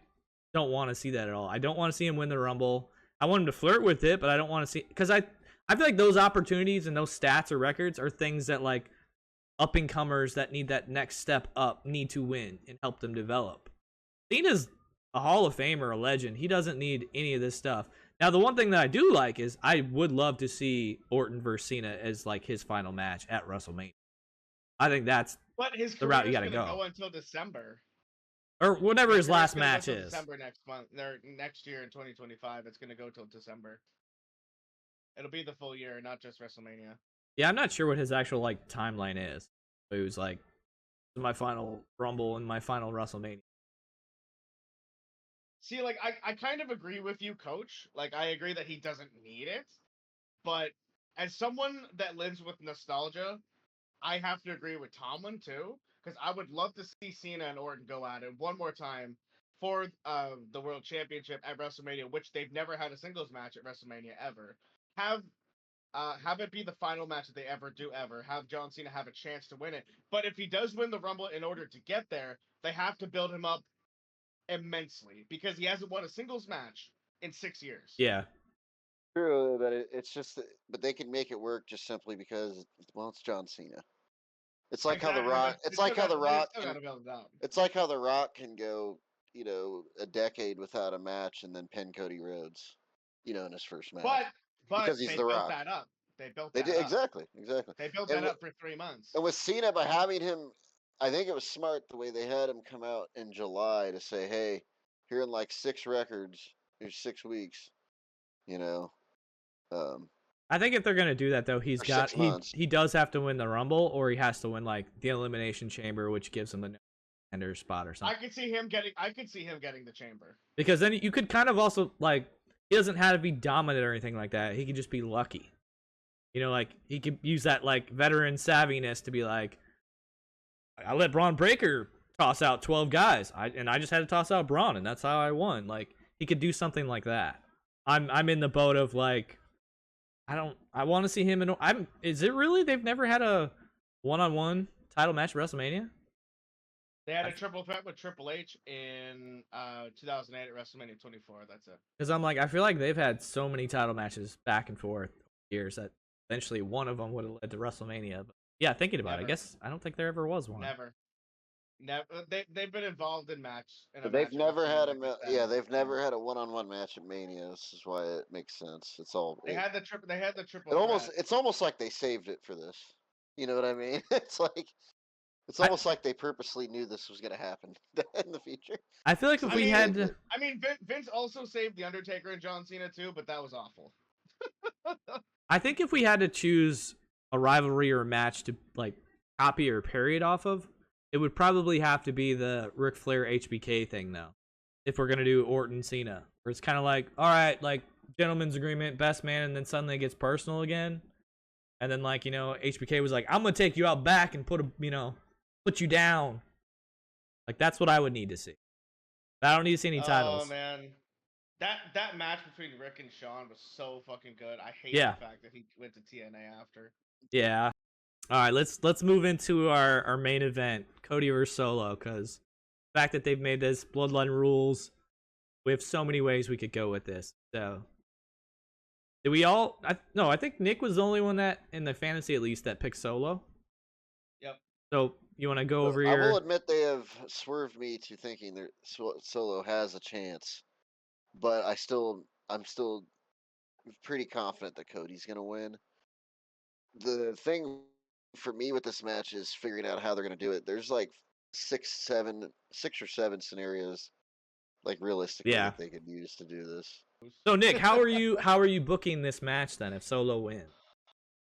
don't want to see that at all. I don't want to see him win the Rumble. I want him to flirt with it, but I don't want to see, because I feel like those opportunities and those stats or records are things that like up and comers that need that next step up need to win and help them develop. Cena's a Hall of Famer, a legend. He doesn't need any of this stuff. Now, the one thing that I do like is I would love to see Orton versus Cena as like his final match at WrestleMania. I think that's But his the route career's you gotta gonna go. go until December. Or whatever his career's last gonna go match till is. December next month. Or next year in 2025, it's gonna go till December. It'll be the full year, not just WrestleMania. Yeah, I'm not sure what his actual like timeline is. It was like my final Rumble and my final WrestleMania. See, like I kind of agree with you, Coach. Like I agree that he doesn't need it, but as someone that lives with nostalgia, I have to agree with Tomlin too, because I would love to see Cena and Orton go at it one more time for the World Championship at WrestleMania, which they've never had a singles match at WrestleMania ever. Have it be the final match that they ever do ever. Have John Cena have a chance to win it. But if he does win the Rumble, in order to get there, they have to build him up immensely because he hasn't won a singles match in 6 years. Yeah. True, but it's just, but they can make it work just simply because, well, it's John Cena. It's like how the Rock. It's like how the Rock. It's like how the Rock can go, a decade without a match and then pin Cody Rhodes, in his first match. But because he's they the built Rock. that up. They built They that did up. exactly. They built that up for 3 months. And with Cena, by having him, I think it was smart the way they had him come out in July to say, "Hey, here in like 6 records, here's 6 weeks," I think if they're gonna do that though, For 6 months. he does have to win the Rumble, or he has to win like the Elimination Chamber, which gives him the contender spot or something. I could see him getting the chamber. Because then you could kind of also like he doesn't have to be dominant or anything like that. He could just be lucky. Like he could use that like veteran savviness to be like, I let Braun Breaker toss out 12 guys, I just had to toss out Braun, and that's how I won. Like he could do something like that. I'm in the boat of like, I want to see him in. Is it really? They've never had a one-on-one title match at WrestleMania. They had a triple threat with Triple H in 2008 at WrestleMania 24. That's it. Because I'm like, I feel like they've had so many title matches back and forth years that eventually one of them would have led to WrestleMania. But yeah, thinking about it, I guess I don't think there ever was one. Never. They've been involved in match. But they've never had they've never had a one-on-one match at Mania. This is why it makes sense. It's all they had the triple. They had the triple. It's almost like they saved it for this. You know what I mean? It's almost like they purposely knew this was going to happen in the future. I feel like if we had to... I mean, Vince also saved The Undertaker and John Cena too, but that was awful. I think if we had to choose a rivalry or a match to like copy or parody it off of, it would probably have to be the Ric Flair HBK thing, though. If we're going to do Orton Cena. Where it's kind of like, all right, like, gentleman's agreement, best man, and then suddenly it gets personal again. And then, like, HBK was like, I'm going to take you out back and put you down. Like, that's what I would need to see. But I don't need to see any titles. Oh, man. That match between Rick and Shawn was so fucking good. I hate the fact that he went to TNA after. Yeah. All right, let's move into our main event, Cody versus Solo, because the fact that they've made this Bloodline rules, we have so many ways we could go with this. So, did we all? No, I think Nick was the only one that, in the fantasy at least, that picked Solo. Yep. So, you want to go over your... I will admit they have swerved me to thinking that Solo has a chance, but I'm still pretty confident that Cody's going to win. The thing for me with this match is figuring out how they're going to do it. There's like 6 or 7 scenarios, like realistically, that they could use to do this. So Nick, how are you booking this match then if Solo wins?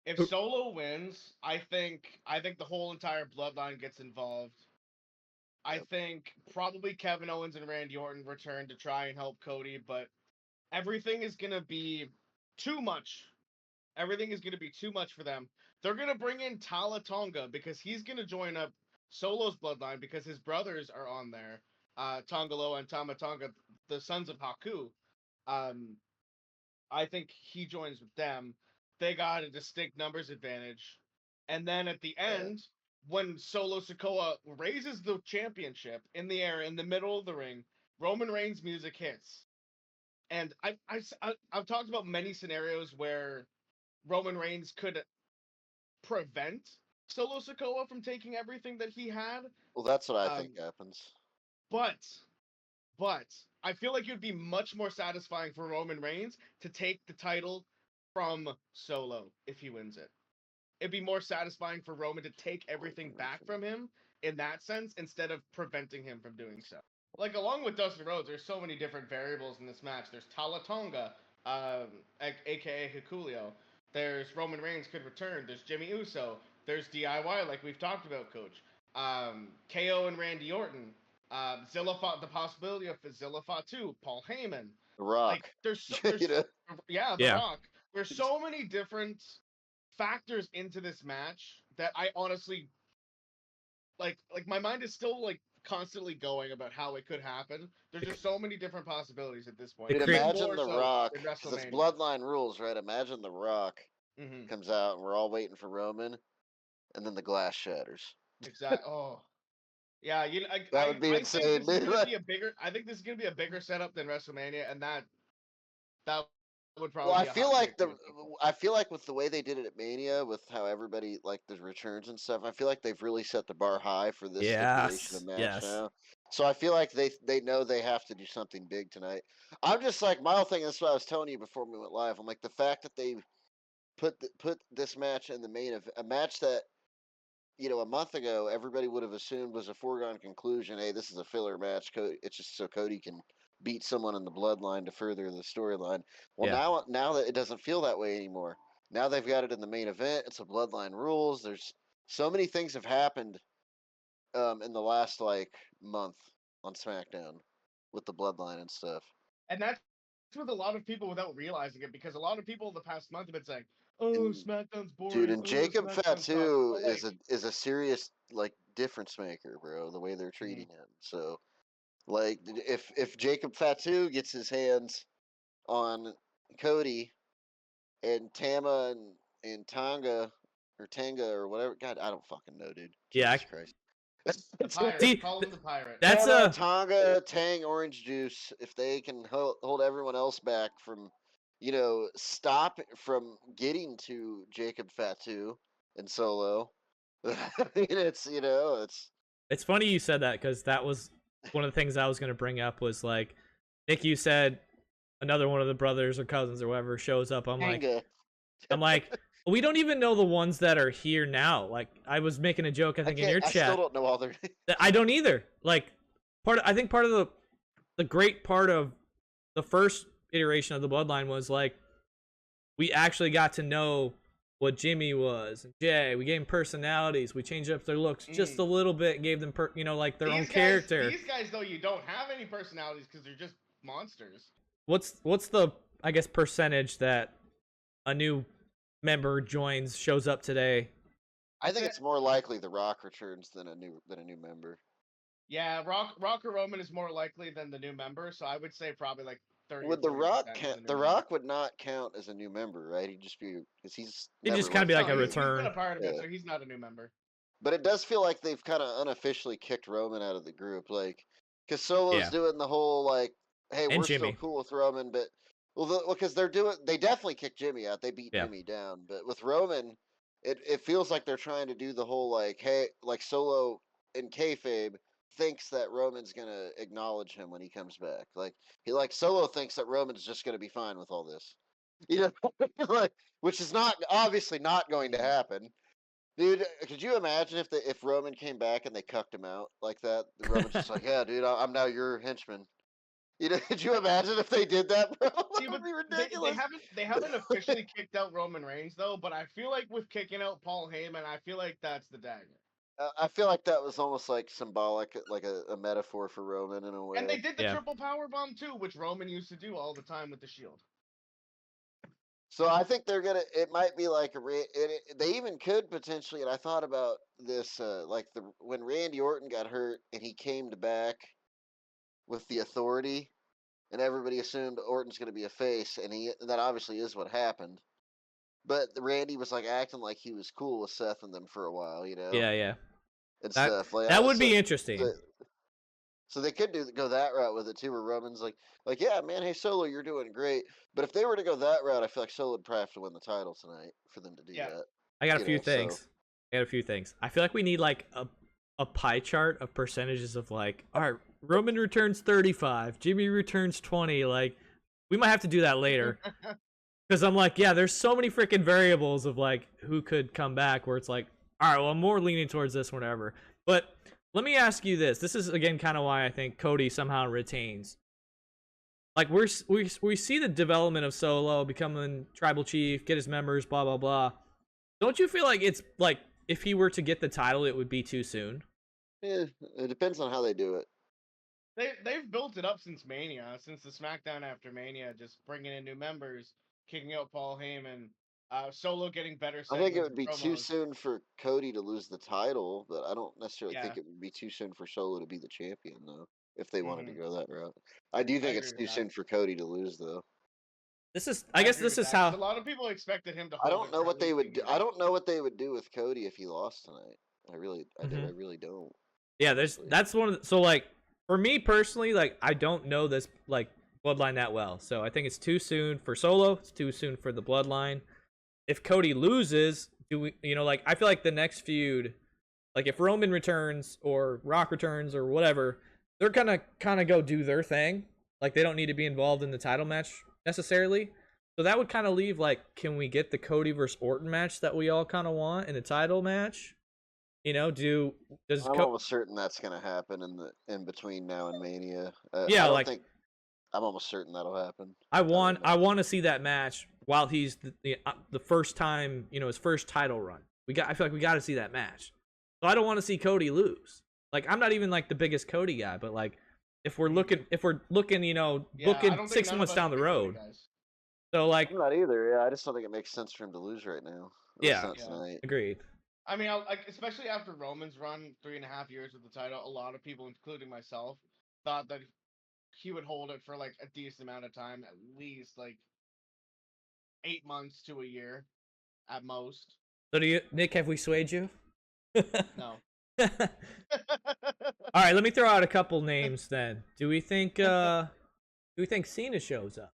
If Solo wins, I think the whole entire Bloodline gets involved. I think probably Kevin Owens and Randy Orton return to try and help Cody, but everything is going to be too much. Everything is going to be too much for them. They're going to bring in Tala Tonga because he's going to join up Solo's Bloodline because his brothers are on there. Tongalo and Tama Tonga, the sons of Haku. I think he joins with them. They got a distinct numbers advantage. And then at the end, when Solo Sikoa raises the championship in the air in the middle of the ring, Roman Reigns' music hits. And I've talked about many scenarios where Roman Reigns could prevent Solo Sikoa from taking everything that he had. Well, that's what I think happens. But But I feel like it would be much more satisfying for Roman Reigns to take the title from Solo if he wins it. It'd be more satisfying for Roman to take everything back from him in that sense instead of preventing him from doing so. Like, along with Dustin Rhodes, there's so many different variables in this match. There's Tala Tonga, aka Hikuleo. There's Roman Reigns could return. There's Jimmy Uso. There's DIY, like we've talked about, Coach. KO and Randy Orton. The possibility of Zilla Fatu, Paul Heyman. The Rock. Like, there's You know? The Yeah. Rock. There's so many different factors into this match that I honestly like my mind is still like constantly going about how it could happen. There's just so many different possibilities at this point. Dude, It imagine More The so Rock, than 'cause it's WrestleMania. Bloodline rules, right? Imagine The Rock Mhm. comes out and we're all waiting for Roman, and then the glass shatters. Exactly. Oh, yeah. That would be I insane, think this is dude. gonna be a bigger. I think this is gonna be a bigger setup than WrestleMania, and that would probably. Well, be a hot take for people. I feel like with the way they did it at Mania, with how everybody like the returns and stuff, I feel like they've really set the bar high for this stipulation of match Yes. now. So I feel like they know they have to do something big tonight. I'm just like my whole thing. That's what I was telling you before we went live. I'm like the fact that they put this match in the main of a match that a month ago everybody would have assumed was a foregone conclusion. Hey, this is a filler match. It's just so Cody can beat someone in the bloodline to further the storyline. Well, Yeah. now that it doesn't feel that way anymore. Now they've got it in the main event. It's a bloodline rules. There's so many things have happened in the last like month on SmackDown with the bloodline and stuff. And that's with a lot of people without realizing it, because a lot of people the past month have been saying, "Oh, And- SmackDown's boring." Dude, and oh, Jacob SmackDown Fatu sucks." But, is a serious like difference maker, bro. The way they're treating him. So, like, if Jacob Fatu gets his hands on Cody and Tama and Tonga or Tanga or whatever, God, I don't fucking know, dude. Yeah, Jesus Christ. the pirate. See, Call him the pirate. That's Tama, a Tonga, Tang, Orange Juice. If they can hold everyone else back from, stop from getting to Jacob Fatu and Solo. I mean, It's funny you said that, because that was one of the things I was going to bring up was like, Nick, you said another one of the brothers or cousins or whatever shows up. I'm like, we don't even know the ones that are here now. Like, I was making a joke, I think, in your I chat. still don't know all their names. I don't either. Like, I think part of the great part of the first iteration of the Bloodline was like, we actually got to know what Jimmy was and Jay. We gave them personalities. We changed up their looks just a little bit and gave them like their own character. These guys, though, you don't have any personalities because they're just monsters. What's the, I guess, percentage that a new member shows up today? I think it's more likely The Rock returns than a new member. Yeah, Rock or Roman is more likely than the new member, so I would say probably like 30. Would The 40% Rock is count? new The member. Rock would not count as a new member, right? He'd just be because he's. He'd never just kinda be left like a the He's return. been a part of it, Yeah. so he's not a new member. But it does feel like they've kind of unofficially kicked Roman out of the group, like because Solo's Yeah. doing the whole like, "Hey, And we're Jimmy. still cool with Roman," but because they definitely kicked Jimmy out. They beat Yeah. Jimmy down, but with Roman, it feels like they're trying to do the whole like, hey, like Solo in kayfabe thinks that Roman's gonna acknowledge him when he comes back. Like Solo thinks that Roman's just gonna be fine with all this, like which is obviously not going to happen. Dude, could you imagine if Roman came back and they cucked him out like that? Roman's just like, yeah, dude, I'm now your henchman. Could you imagine if they did that, bro? See, That would but be ridiculous. they haven't officially kicked out Roman Reigns though. But I feel like with kicking out Paul Heyman, I feel like that's the dagger. I feel like that was almost like symbolic, like a metaphor for Roman in a way. And they did the Yeah. triple power bomb too, which Roman used to do all the time with the Shield. So I think they're gonna. It might be like they even could potentially. And I thought about this, like when Randy Orton got hurt and he came back with the Authority, and everybody assumed Orton's gonna be a face, and that obviously is what happened. But Randy was like acting like he was cool with Seth and them for a while, Yeah. and That, stuff. Like that would be interesting. So they could go that route with it too, where Roman's like, yeah, man, hey Solo, you're doing great. But if they were to go that route, I feel like Solo would probably have to win the title tonight for them to do that. I got a few things. I feel like we need like a pie chart of percentages of like, all right, Roman returns 35, Jimmy returns 20. Like, we might have to do that later. Because I'm like, yeah, there's so many freaking variables of like who could come back where it's like, all right, well, I'm more leaning towards this, whatever. But let me ask you this. This is, again, kind of why I think Cody somehow retains. Like, we see the development of Solo becoming tribal chief, get his members, blah, blah, blah. Don't you feel like it's like if he were to get the title, it would be too soon? Yeah, it depends on how they do it. They've built it up since Mania, since the SmackDown after Mania, just bringing in new members, kicking out Paul Heyman, Solo getting better. I think it segments would be and too promos. soon for Cody to lose the title, but I don't necessarily Yeah. think it would be too soon for Solo to be the champion, though, if they wanted to Mhm. go that route. I do think it's agree too with that. soon for Cody to lose, though. This is, I guess agree this with is that, 'cause how. a lot of people expected him to. I hold don't it know for what at they least a would do. year. I don't know what they would do with Cody if he lost tonight. I really don't. Yeah, honestly. that's one of the, so like for me personally, like I don't know this like bloodline that well, so I think it's too soon for Solo. It's too soon for the bloodline. If Cody loses, do we? You know, like I feel like the next feud, like if Roman returns or Rock returns or whatever, they're gonna kind of go do their thing. Like they don't need to be involved in the title match necessarily. So that would kind of leave like, can we get the Cody versus Orton match that we all kind of want in a title match? You know, does I'm almost certain that's going to happen in between now and Mania. Yeah, I don't like- think. I'm almost certain that'll happen. I want really know. to see that match while he's the first time, you know, his first title run. I feel like we got to see that match. So I don't want to see Cody lose. Like I'm not even like the biggest Cody guy, but like if we're looking, you know, Yeah, I looking don't think 6 none of months us down the are big Cody road. guys. So like, I'm not either. Yeah, I just don't think it makes sense for him to lose right now. At least Yeah. not Yeah. tonight. agreed. I mean, like especially after Roman's run 3.5 years with the title, a lot of people, including myself, thought that he would hold it for like a decent amount of time, at least like 8 months to a year, at most. So do you, Nick? Have we swayed you? No. All right, let me throw out a couple names then. Do we think Cena shows up?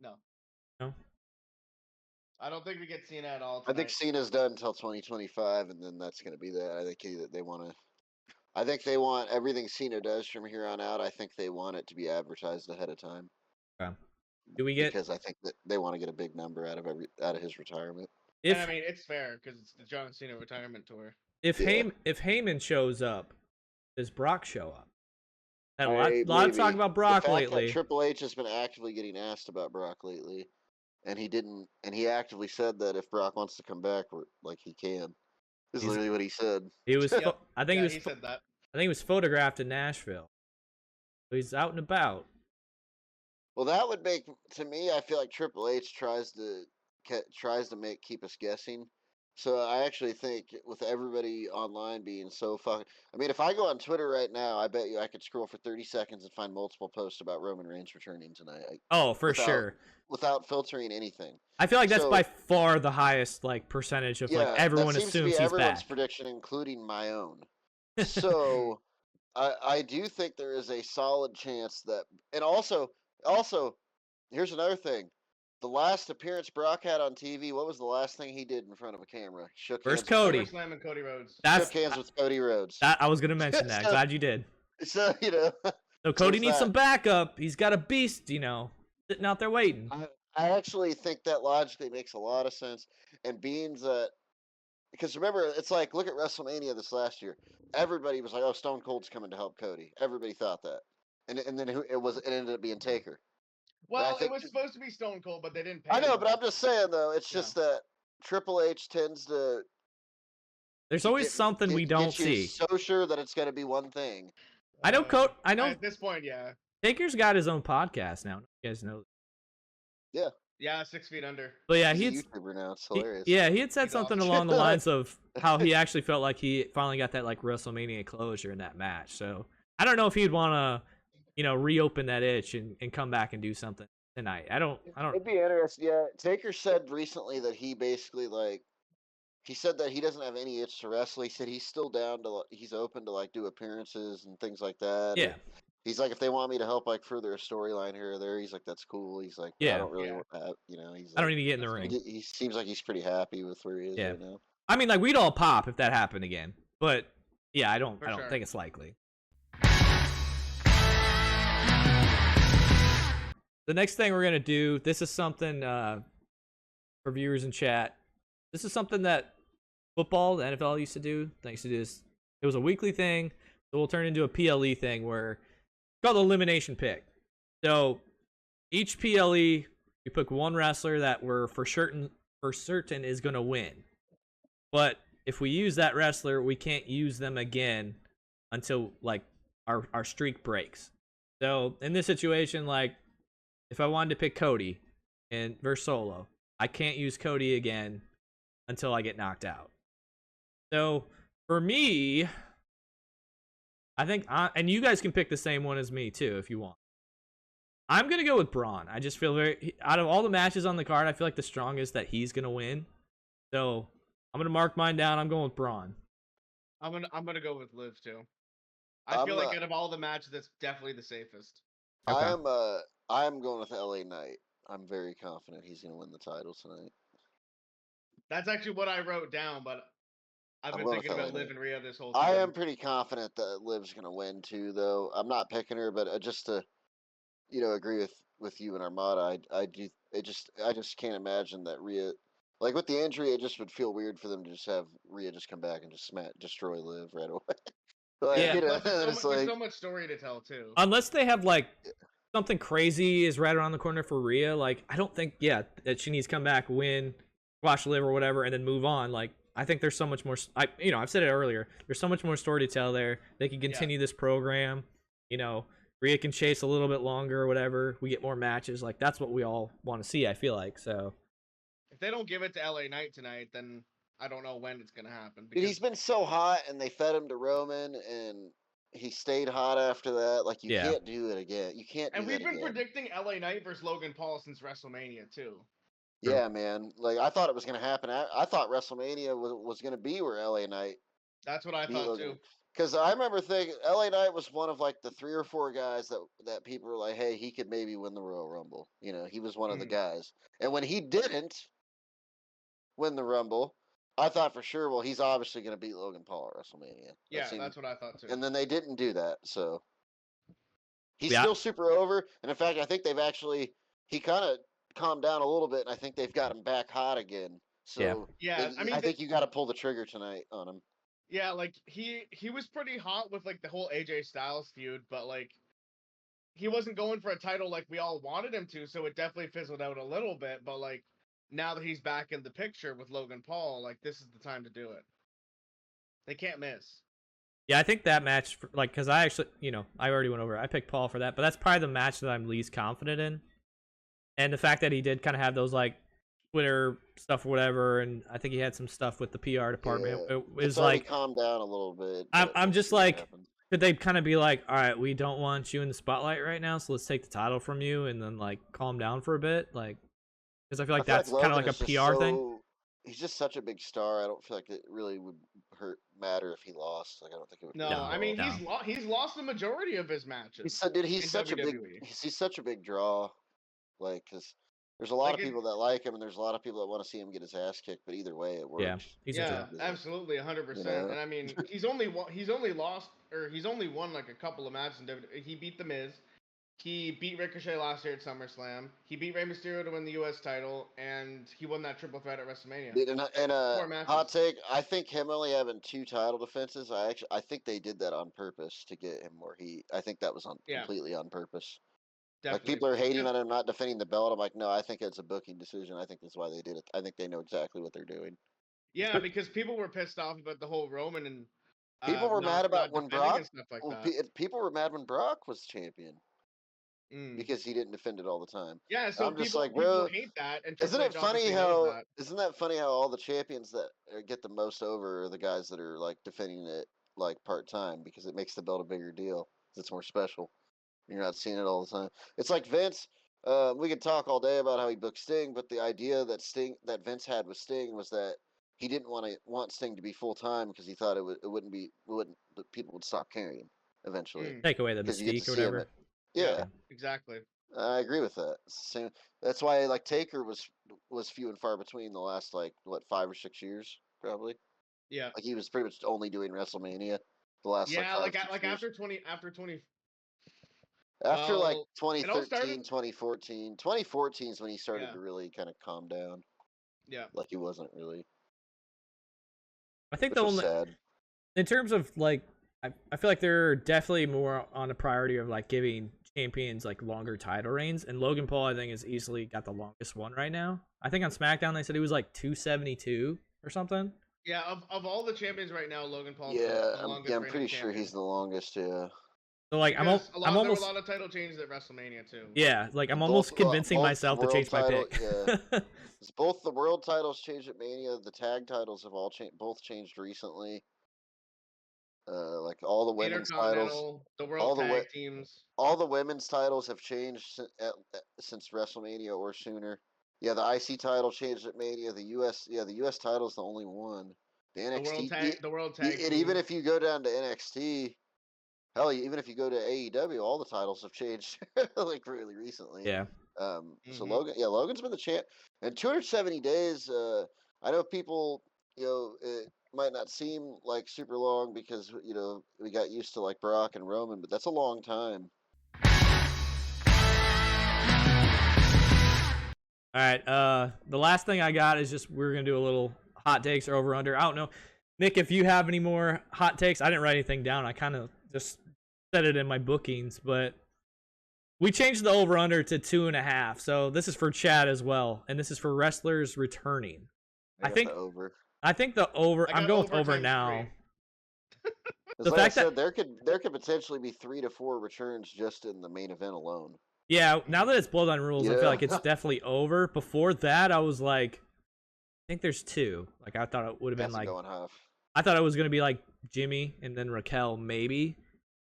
No. No. I don't think we get Cena at all. I think tonight. Cena's done until 2025, and then that's going to be that. I think they want to. I think they want everything Cena does from here on out. I think they want it to be advertised ahead of time. Okay. Do we get Because I think that they want to get a big number out of his retirement. if And I mean, it's fair because it's the John Cena retirement tour. if Yeah. Heyman shows up, does Brock show up? Had a Hey, lot of talk maybe. about Brock the fact lately. That Triple H has been actively getting asked about Brock lately, and he didn't. And he actively said that if Brock wants to come back, like he can. This is He's- literally what he said. He was, Yep. I think Yeah, he was, he said that. I think he was photographed in Nashville. So he's out and about. Well, that would make to me. I feel like Triple H tries to keep us guessing. So I actually think with everybody online being so fucking, I mean, if I go on Twitter right now, I bet you I could scroll for 30 seconds and find multiple posts about Roman Reigns returning tonight. Oh, for without- sure. Without filtering anything. I feel like that's So- by far the highest like percentage of like everyone that seems to assumes be he's everyone's back. prediction, including my own. So I do think there is a solid chance that, and also here's another thing. The last appearance Brock had on TV, what was the last thing he did in front of a camera? He shook Where's hands Cody? SummerSlam and Cody Rhodes. That's shook hands with Cody Rhodes. that I was gonna mention that. So- Glad you did. So you know, So Cody There's needs that. some backup. He's got a beast, you know, sitting out there waiting. I actually think that logically makes a lot of sense. And being that, because remember, it's like, look at WrestleMania this last year. Everybody was like, "Oh, Stone Cold's coming to help Cody." Everybody thought that, and then it ended up being Taker. Well, think- it was supposed to be Stone Cold, but they didn't pay I know, him. but I'm just saying though, it's Yeah. just that Triple H tends to. There's always get- something we get don't you see. So sure that it's going to be one thing. I know At this point, yeah. Taker's got his own podcast now. You guys know. Yeah, 6 feet under. But yeah, He's he a YouTuber now. It's He- hilarious. yeah, he had said He's something awesome. along the lines of how he actually felt like he finally got that like WrestleMania closure in that match. So I don't know if he'd want to, you know, reopen that itch and come back and do something tonight. I don't. It'd be interesting. Yeah, Taker said recently that he basically he said that he doesn't have any itch to wrestle. He said he's still down to he's open to like do appearances and things like that. Yeah. He's like, if they want me to help like further a storyline here or there, he's like, that's cool. He's like, Yeah. I don't really Yeah. want that. You know, he's. I don't like, need to get in the ring. he seems like he's pretty happy with where he is Yeah. right now. I mean, like we'd all pop if that happened again. But yeah, I don't For sure. think it's likely. the next thing we're gonna do. This is something for viewers in chat. This is something that football, the NFL used to do. Thanks to this, it was a weekly thing. So we'll turn into a PLE thing where it's called Elimination Pick. So each PLE, we pick one wrestler that we're for certain is gonna win. But if we use that wrestler, we can't use them again until like our streak breaks. So in this situation, like if I wanted to pick Cody and versus Solo, I can't use Cody again until I get knocked out. So for me, I think, and you guys can pick the same one as me too if you want. I'm gonna go with Bron. I just feel out of all the matches on the card, I feel like the strongest that he's gonna win. So I'm gonna mark mine down. I'm going with Bron. I'm gonna go with Liv too. I feel like out of all the matches, that's definitely the safest. Okay. I'm going with LA Knight. I'm very confident he's gonna win the title tonight. That's actually what I wrote down, but I've been thinking about Liv and Rhea this whole time. I am pretty confident that Liv's gonna win too, though. I'm not picking her, but just to, agree with you and Armada, I just can't imagine that Rhea, like with the injury, it just would feel weird for them to just have Rhea just come back and just destroy Liv right away. Like, Yeah, there's so much story to tell too. Unless they have like something crazy is right around the corner for Rhea, like I don't think that she needs to come back, win, squash Liv or whatever, and then move on. Like I think there's so much more. I've said it earlier. There's so much more story to tell there. They can continue this program. Rhea can chase a little bit longer or whatever. We get more matches. Like that's what we all want to see. I feel like so. If they don't give it to LA Knight tonight, then I don't know when it's gonna happen. Dude, he's been so hot, and they fed him to Roman, and he stayed hot after that. Like you can't do it again. You can't. And we've been predicting LA Knight versus Logan Paul since WrestleMania too. Yeah, man. Like I thought it was gonna happen. I thought WrestleMania was gonna be where LA Knight. That's what I thought too. Because I remember thinking LA Knight was one of like the 3 or 4 guys that people were like, hey, he could maybe win the Royal Rumble. He was one of the guys. And when he didn't win the Rumble, I thought for sure, well, he's obviously going to beat Logan Paul at WrestleMania. Yeah, that's what I thought too. And then they didn't do that, so he's still super over. And in fact, I think he kind of calmed down a little bit, and I think they've got him back hot again. So I think you got to pull the trigger tonight on him. Yeah, like he was pretty hot with like the whole AJ Styles feud, but like he wasn't going for a title like we all wanted him to, so it definitely fizzled out a little bit. But like now that he's back in the picture with Logan Paul, like this is the time to do it. They can't miss. Yeah, I think that match, because I actually, I already went over it. I picked Paul for that, but that's probably the match that I'm least confident in. And the fact that he did kind of have those like Twitter stuff or whatever, and I think he had some stuff with the PR department. Yeah. It was like calmed down a little bit. I'm just like, could they kind of be like, all right, we don't want you in the spotlight right now, so let's take the title from you and then like calm down for a bit, like, because I feel like that's kind of like a PR thing. He's just such a big star. I don't feel like it really would matter if he lost. Like I don't think it would. No, I mean he's lost the majority of his matches. He's such a big draw. Like, because there's a lot of people that like him, and there's a lot of people that want to see him get his ass kicked. But either way, it works. Yeah, absolutely, 100%. And I mean, he's only won like a couple of matches in WWE. He beat The Miz. He beat Ricochet last year at SummerSlam. He beat Rey Mysterio to win the U.S. title, and he won that triple threat at WrestleMania. Hot take, I think him only having 2 title defenses, I think they did that on purpose to get him more heat. I think that was completely on purpose. Definitely. Like, people are hating on him not defending the belt. I'm like, no, I think it's a booking decision. I think that's why they did it. I think they know exactly what they're doing. Yeah, because people were pissed off about the whole Roman and people were mad about when Brock. People were mad when Brock was champion because he didn't defend it all the time. Yeah, so I'm just people, like, bro, people hate that. And isn't that funny how all the champions that get the most over are the guys that are like defending it like part time, because it makes the belt a bigger deal. It's more special. You're not seeing it all the time. It's like Vince. We could talk all day about how he booked Sting, but the idea that Vince had with Sting was that he didn't want Sting to be full time because he thought people would stop caring him eventually. Take away the mystique or whatever. Yeah, exactly. I agree with that. Same. That's why like Taker was few and far between the last 5 or 6 years probably. Yeah, like he was pretty much only doing WrestleMania the last. Yeah, like after 20. After like Well, it all 2013, started. 2014. 2014 is when he started Yeah. to really kind of calm down. Yeah. Like he wasn't really, I think which the was only, sad. in terms of like, I feel like they're definitely more on a priority of like giving champions like longer title reigns, and Logan Paul I think has easily got the longest one right now. I think on SmackDown they said he was like 272 or something. Yeah, of all the champions right now, Logan Paul's Yeah, the longest yeah, I'm reigning pretty sure champion. he's the longest. Yeah. So like Because I'm there were a almost lot of title changes at WrestleMania too. yeah, like I'm Both almost convincing both the myself to world change my title, pick. yeah. Both the world titles changed at Mania. The tag titles have all both changed recently. Like all the women's titles, Intercontinental, the all World the Tag Teams. all the women's titles have changed since WrestleMania or sooner. Yeah, the IC title changed at Mania. The US title's the only one. The NXT, The World Tag and Team. even if you go down to NXT, hell, even if you go to AEW, all the titles have changed like really recently. Yeah. So Logan's been the champ, and 270 days. I know people, it might not seem like super long because we got used to like Brock and Roman, but that's a long time. All right. The last thing I got is just we're gonna do a little hot takes or over under. I don't know, Nick, if you have any more hot takes. I didn't write anything down. I kind of just said it in my bookings, but we changed the over under to 2.5. So this is for Chad as well, and this is for wrestlers returning. I think the over. I think the over. I'm going with over times now. 3. The Like fact I said, that there could potentially be 3 to 4 returns just in the main event alone. yeah, now that it's Bloodline Rules, I feel like it's definitely over. Before that, I was like, I think there's 2. Like I thought it would have been like going half. I thought it was gonna be like Jimmy and then Raquel maybe.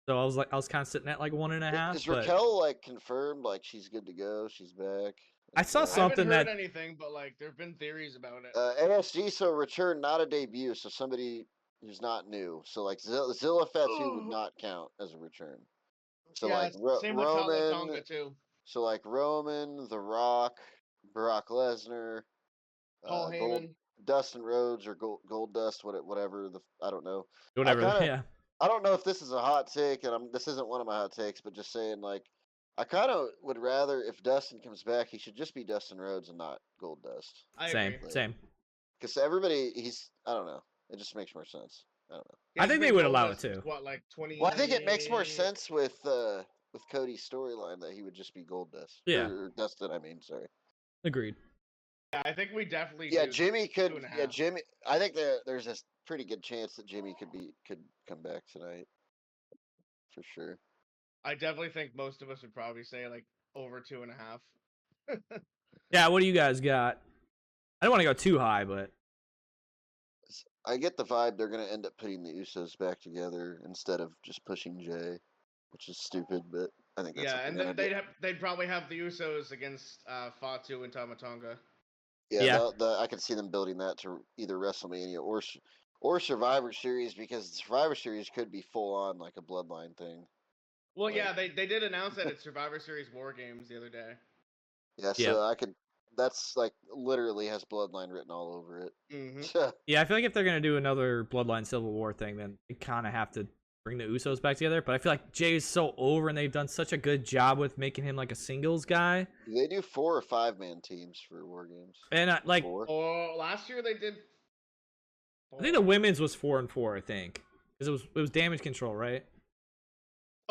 So I was kind of sitting at like 1.5. Is Raquel like confirmed? Like she's good to go? She's back. I saw I something haven't heard that anything, but like there've been theories about it. NSG, so return, not a debut, so somebody who's not new. So like Zilla Fatu would not count as a return. So yeah, like same with Roman, Tonga too. so like Roman, The Rock, Brock Lesnar, Paul Heyman, Dustin Rhodes or Gold Dust, whatever. I don't know. whatever. Yeah. I don't know if this is a hot take, and this isn't one of my hot takes, but just saying, like, I kind of would rather if Dustin comes back, he should just be Dustin Rhodes and not Gold Dust. Same. Because everybody, I don't know. It just makes more sense. I don't know. I think they would allow it too. What, like 20? Well, I think it makes more sense with Cody's storyline that he would just be Gold Dust. Yeah. Or Dustin, I mean, sorry. Agreed. Yeah, I think we definitely. Yeah, Jimmy could. 2.5. Yeah, Jimmy. I think there's a pretty good chance that Jimmy could come back tonight, for sure. I definitely think most of us would probably say like over 2.5. Yeah, what do you guys got? I don't want to go too high, but I get the vibe they're gonna end up putting the Usos back together instead of just pushing Jay, which is stupid, but I think that's and then they'd probably have the Usos against Fatu and Tama Tonga. Yeah. I could see them building that to either WrestleMania or Survivor Series, because the Survivor Series could be full on like a Bloodline thing. Well, like, yeah, they did announce that at Survivor Series War Games the other day. Yeah, so that's like literally has Bloodline written all over it. Mm-hmm. Yeah, I feel like if they're gonna do another Bloodline Civil War thing, then they kind of have to bring the Usos back together. But I feel like Jay is so over, and they've done such a good job with making him like a singles guy. They do 4 or 5 man teams for War Games. And like, last year they did. 4. I think the women's was 4 and 4. I think because it was Damage Control, right?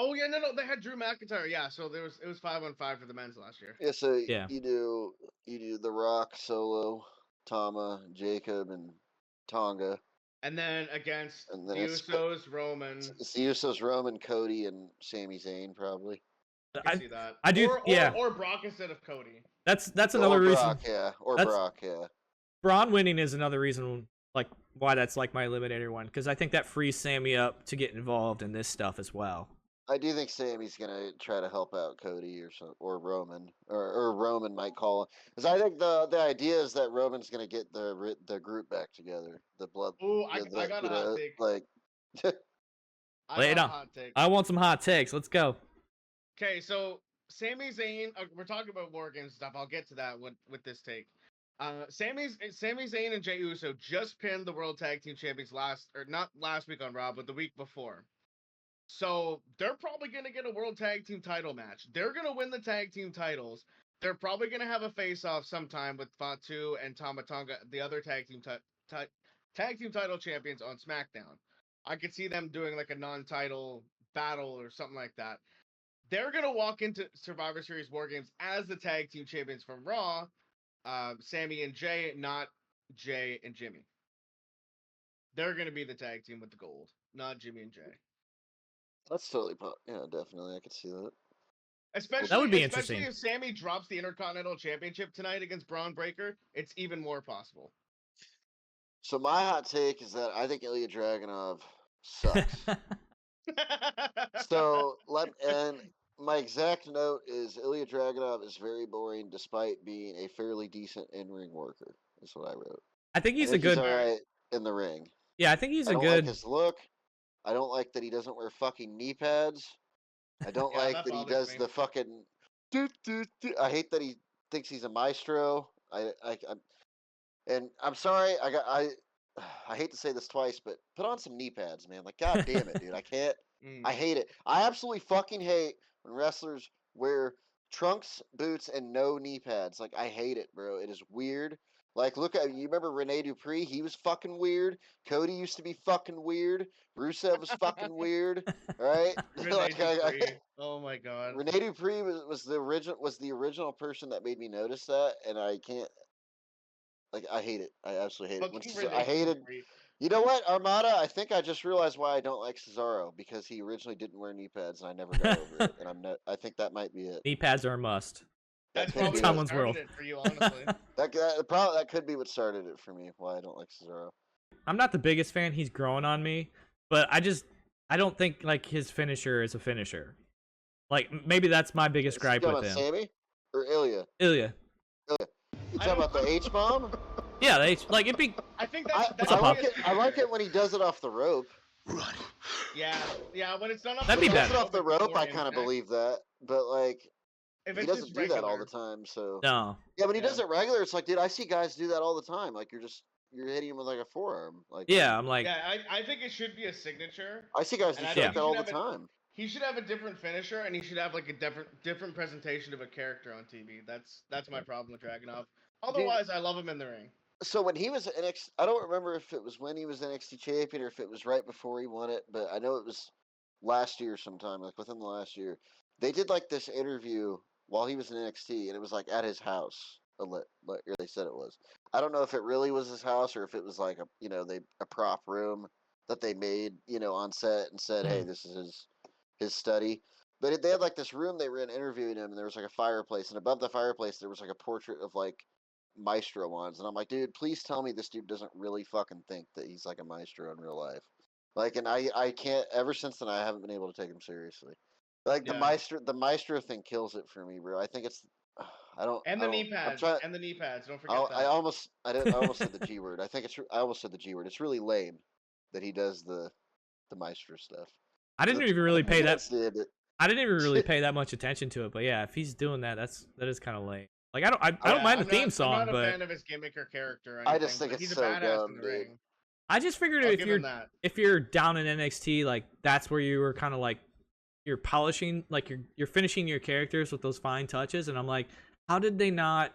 Oh yeah, no, they had Drew McIntyre. Yeah, so it was 5-on-5 for the men's last year. Yeah, so you do The Rock, Solo, Tama, Jacob, and Tonga. And then against the Usos, Roman. It's the Usos, Roman, Cody, and Sami Zayn, probably. I see that. I do, or Brock instead of Cody. That's another reason. Brock, yeah. Brock, yeah. Braun winning is another reason, like, why that's like my eliminator one, because I think that frees Sami up to get involved in this stuff as well. I do think Sami's gonna try to help out Cody or Roman, or Roman might call him, because I think the idea is that Roman's gonna get the group back together, the blood. Ooh, I got a hot take. Like, lay it on. I want some hot takes. Let's go. Okay, so Sami Zayn, we're talking about War Games stuff. I'll get to that with this take. Sami Zayn and Jey Uso just pinned the World Tag Team Champions not last week on Raw, but the week before. So they're probably going to get a World Tag Team title match. They're going to win the tag team titles. They're probably going to have a face-off sometime with Fatu and Tama Tonga, the other tag team title champions on SmackDown. I could see them doing like a non-title battle or something like that. They're going to walk into Survivor Series War Games as the tag team champions from Raw, Sami and Jay, not Jay and Jimmy. They're going to be the tag team with the gold, not Jimmy and Jay. That's totally yeah, definitely. I could see that. Especially, that would be especially interesting. if Sami drops the Intercontinental Championship tonight against Braun Breaker, it's even more possible. So my hot take is that I think Ilya Dragunov sucks. And my exact note is Ilya Dragunov is very boring despite being a fairly decent in-ring worker. That's what I wrote. I think he's He's a good. all right in the ring. Yeah, I think he's I a don't good. like his look. I don't like that he doesn't wear fucking knee pads. I don't Yeah, like that that he bothers does me. the fucking. I hate that he thinks he's a maestro. And I'm sorry. I hate to say this twice, but put on some knee pads, man. Like, god damn it, dude. I can't. I hate it. I absolutely fucking hate when wrestlers wear trunks, boots, and no knee pads. Like, I hate it, bro. It is weird. Like, look at you. Remember Rene Dupree? He was fucking weird. Cody used to be fucking weird. Rusev was fucking weird. Right? Rene Dupree. Oh my god. Rene Dupree was the original person that made me notice that, and I can't. Like, I hate it. I absolutely hate it. I hated. You know what, Armada? I think I just realized why I don't like Cesaro, because he originally didn't wear knee pads, and I never got over it. And I think that might be it. Knee pads are a must. That's could probably be what Tomlin's started world. it for you, honestly. that could be what started it for me. Why I don't like Cesaro. I'm not the biggest fan. He's growing on me, but I don't think like his finisher is a finisher. Like maybe that's my biggest gripe with him. Sami or Ilya? Ilya. You talking about the H bomb? Yeah, like it'd be. I think that's I like it when he does it off the rope. Yeah, when it's done off That'd the be rope, Does it off the rope, I kind of believe that, but like. If He it's doesn't just do that all regular. the time, so No. yeah. When he does it regular, it's like, dude, I see guys do that all the time. Like you're hitting him with like a forearm. Like Yeah, I'm like. Yeah, I think it should be a signature. I see guys do And I shit think like that he all should the have time. He should have a different finisher, and he should have like a different presentation of a character on TV. That's my problem with Dragunov. Otherwise, I love him in the ring. So when he was NXT, I don't remember if it was when he was NXT champion or if it was right before he won it, but I know it was last year sometime, like within the last year. They did like this interview while he was in NXT, and it was like at his house. They said it was. I don't know if it really was his house or if it was like a prop room that they made on set and said, hey, this is his study. But they had like this room they were in interviewing him, and there was like a fireplace, and above the fireplace there was like a portrait of like maestro ones, and I'm like, dude, please tell me this dude doesn't really fucking think that he's like a maestro in real life. Like, and I can't. Ever since then, I haven't been able to take him seriously. Like the maestro thing kills it for me, bro. I think it's. I don't. And the knee pads. And the knee pads. Don't forget that. I almost said the G word. I think it's. I almost said the G word. It's really lame that he does the maestro stuff. I didn't even really pay that. It. I didn't even really pay that much attention to it, but yeah, if he's doing that, that is kind of lame. Like I don't mind the theme song, I'm not but a fan of his gimmick or character. Or anything, I just think it's he's so a badass dumb, in the dude. ring. I just figured if you're down in NXT, like that's where you were kind of like you're polishing, like you're finishing your characters with those fine touches, and I'm like, how did they not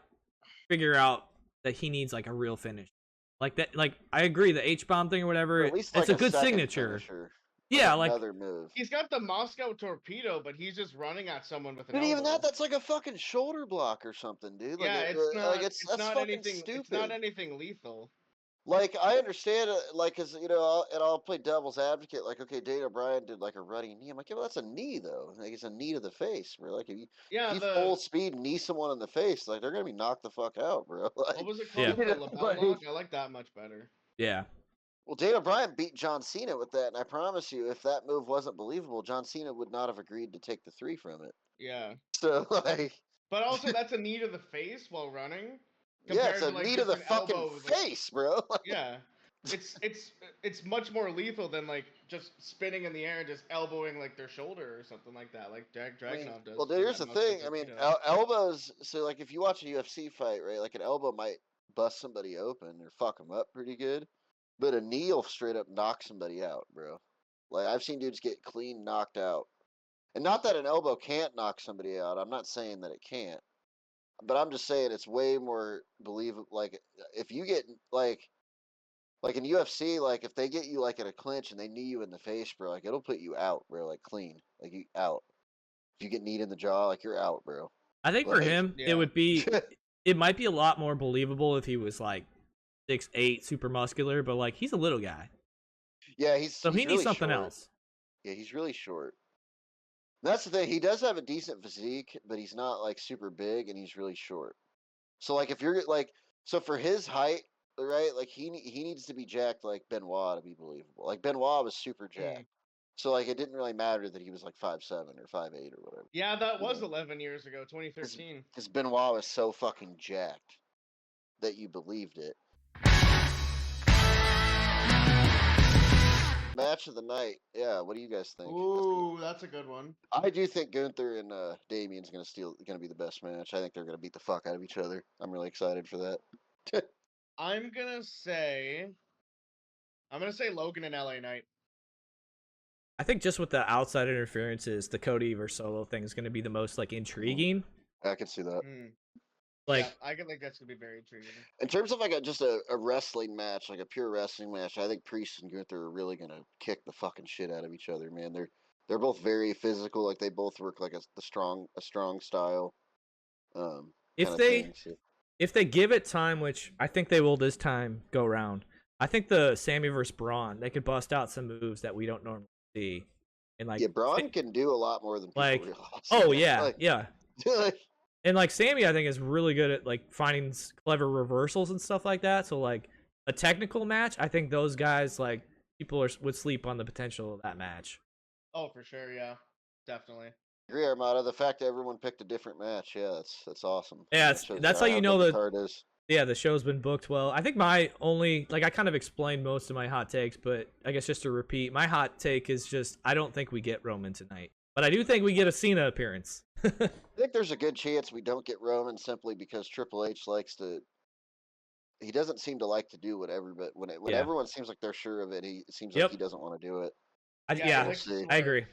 figure out that he needs like a real finish? Like that, like I agree, the H-bomb thing or whatever, at least it's like a good second signature. Finisher. Yeah, like another move. He's got the Moscow torpedo, but he's just running at someone with an Dude, elbow. even that's like a fucking shoulder block or something, dude. Like, Yeah, it's not anything. stupid. It's not anything lethal. Like, I understand, like, cause I'll play devil's advocate. Like, okay, Daniel Bryan did like a running knee. I'm like, yeah, well, that's a knee though. Like, it's a knee to the face, bro. Like, if you full speed knee someone in the face, like, they're gonna be knocked the fuck out, bro. Like, what was it called? Yeah. The lapel lock? I like that much better. yeah. Well, Daniel Bryan beat John Cena with that, and I promise you, if that move wasn't believable, John Cena would not have agreed to take the 3 from it. Yeah. So, like, but also that's a knee to the face while running. Yeah, it's a like, knee to the an fucking elbow, face, bro. Yeah. It's much more lethal than like just spinning in the air and just elbowing like their shoulder or something like that, like Dragunov does. Well, here's the thing. I mean, elbows. So, like, if you watch a UFC fight, right, like an elbow might bust somebody open or fuck them up pretty good, but a knee will straight up knock somebody out, bro. Like I've seen dudes get clean knocked out, and not that an elbow can't knock somebody out. I'm not saying that it can't, but I'm just saying it's way more believable. Like if you get like in UFC, like if they get you like at a clinch and they knee you in the face, bro, like it'll put you out, bro, like clean, like you out. If you get kneed in the jaw, like you're out, bro. I think for Like, him, yeah. it would be, it might be a lot more believable if he was like 6'8", super muscular, but like he's a little guy, yeah, so he's he needs really something short. else. Yeah, he's really short. That's the thing. He does have a decent physique, but he's not like super big, and he's really short. So like if you're like, so for his height, right? Like he needs to be jacked like Benoit to be believable. Like Benoit was super jacked, so like it didn't really matter that he was like 5'7" or 5'8" or whatever. Yeah, that was Yeah. 11 years ago, 2013. Because Benoit was so fucking jacked that you believed it. Match of the night. Yeah, what do you guys think? Ooh, that's a good one. I do think Gunther and Damien's gonna be the best match. I think they're gonna beat the fuck out of each other. I'm really excited for that. I'm gonna say Logan and LA Knight. I think just with the outside interferences, the Cody versus Solo thing is going to be the most like intriguing. I can see that. Like, Yeah, I can think that's gonna be very intriguing. In terms of like just a wrestling match, like a pure wrestling match, I think Priest and Gunther are really gonna kick the fucking shit out of each other, man. They're both very physical. Like they both work like a strong style. if they give it time, which I think they will this time go round, I think the Sami versus Bron, they could bust out some moves that we don't normally see. And like, yeah, Bron can do a lot more than people like, realize. oh yeah, like, yeah. like, And like Sami, I think is really good at like finding clever reversals and stuff like that. So like a technical match, I think those guys like would sleep on the potential of that match. Oh, for sure, yeah, definitely. agree, Armada. The fact that everyone picked a different match, yeah, that's awesome. Yeah, that's how you know the that. card is. Yeah, the show's been booked well. I think my only, like, I kind of explained most of my hot takes, but I guess just to repeat, my hot take is just I don't think we get Roman tonight, but I do think we get a Cena appearance. I think there's a good chance we don't get Roman simply because Triple H likes to. He doesn't seem to like to do whatever, but when everyone seems like they're sure of it, it seems like he doesn't want to do it. I agree.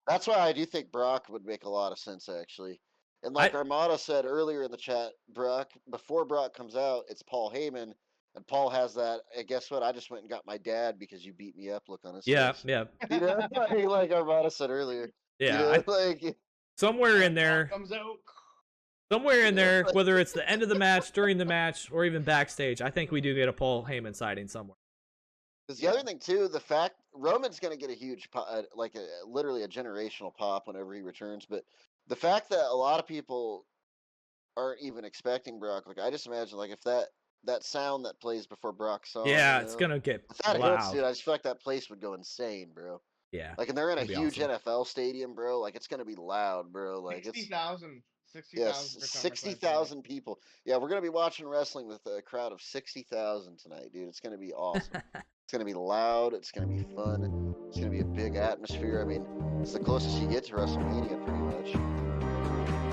That's why I do think Brock would make a lot of sense, actually. And like Armada said earlier in the chat, before Brock comes out, it's Paul Heyman, and Paul has that. And guess what? I just went and got my dad because you beat me up. Look on his face. Yeah. You know, like Armada said earlier. Yeah. You know, like somewhere in there, whether it's the end of the match, during the match, or even backstage, I think we do get a Paul Heyman sighting somewhere. Because the other thing too, the fact Roman's going to get a huge, literally a generational pop whenever he returns. But the fact that a lot of people aren't even expecting Brock, like I just imagine, like if that sound that plays before Brock's song, it's gonna get if that loud. hits, dude, I just feel like that place would go insane, bro. Yeah, like, and they're in a huge awesome. NFL stadium, bro. Like it's gonna be loud, bro. Like 60,000. 60,000 people. Yeah, we're gonna be watching wrestling with a crowd of 60,000 tonight, dude. It's gonna be awesome. It's gonna be loud. It's gonna be fun. It's gonna be a big atmosphere. I mean, it's the closest you get to WrestleMania, pretty much.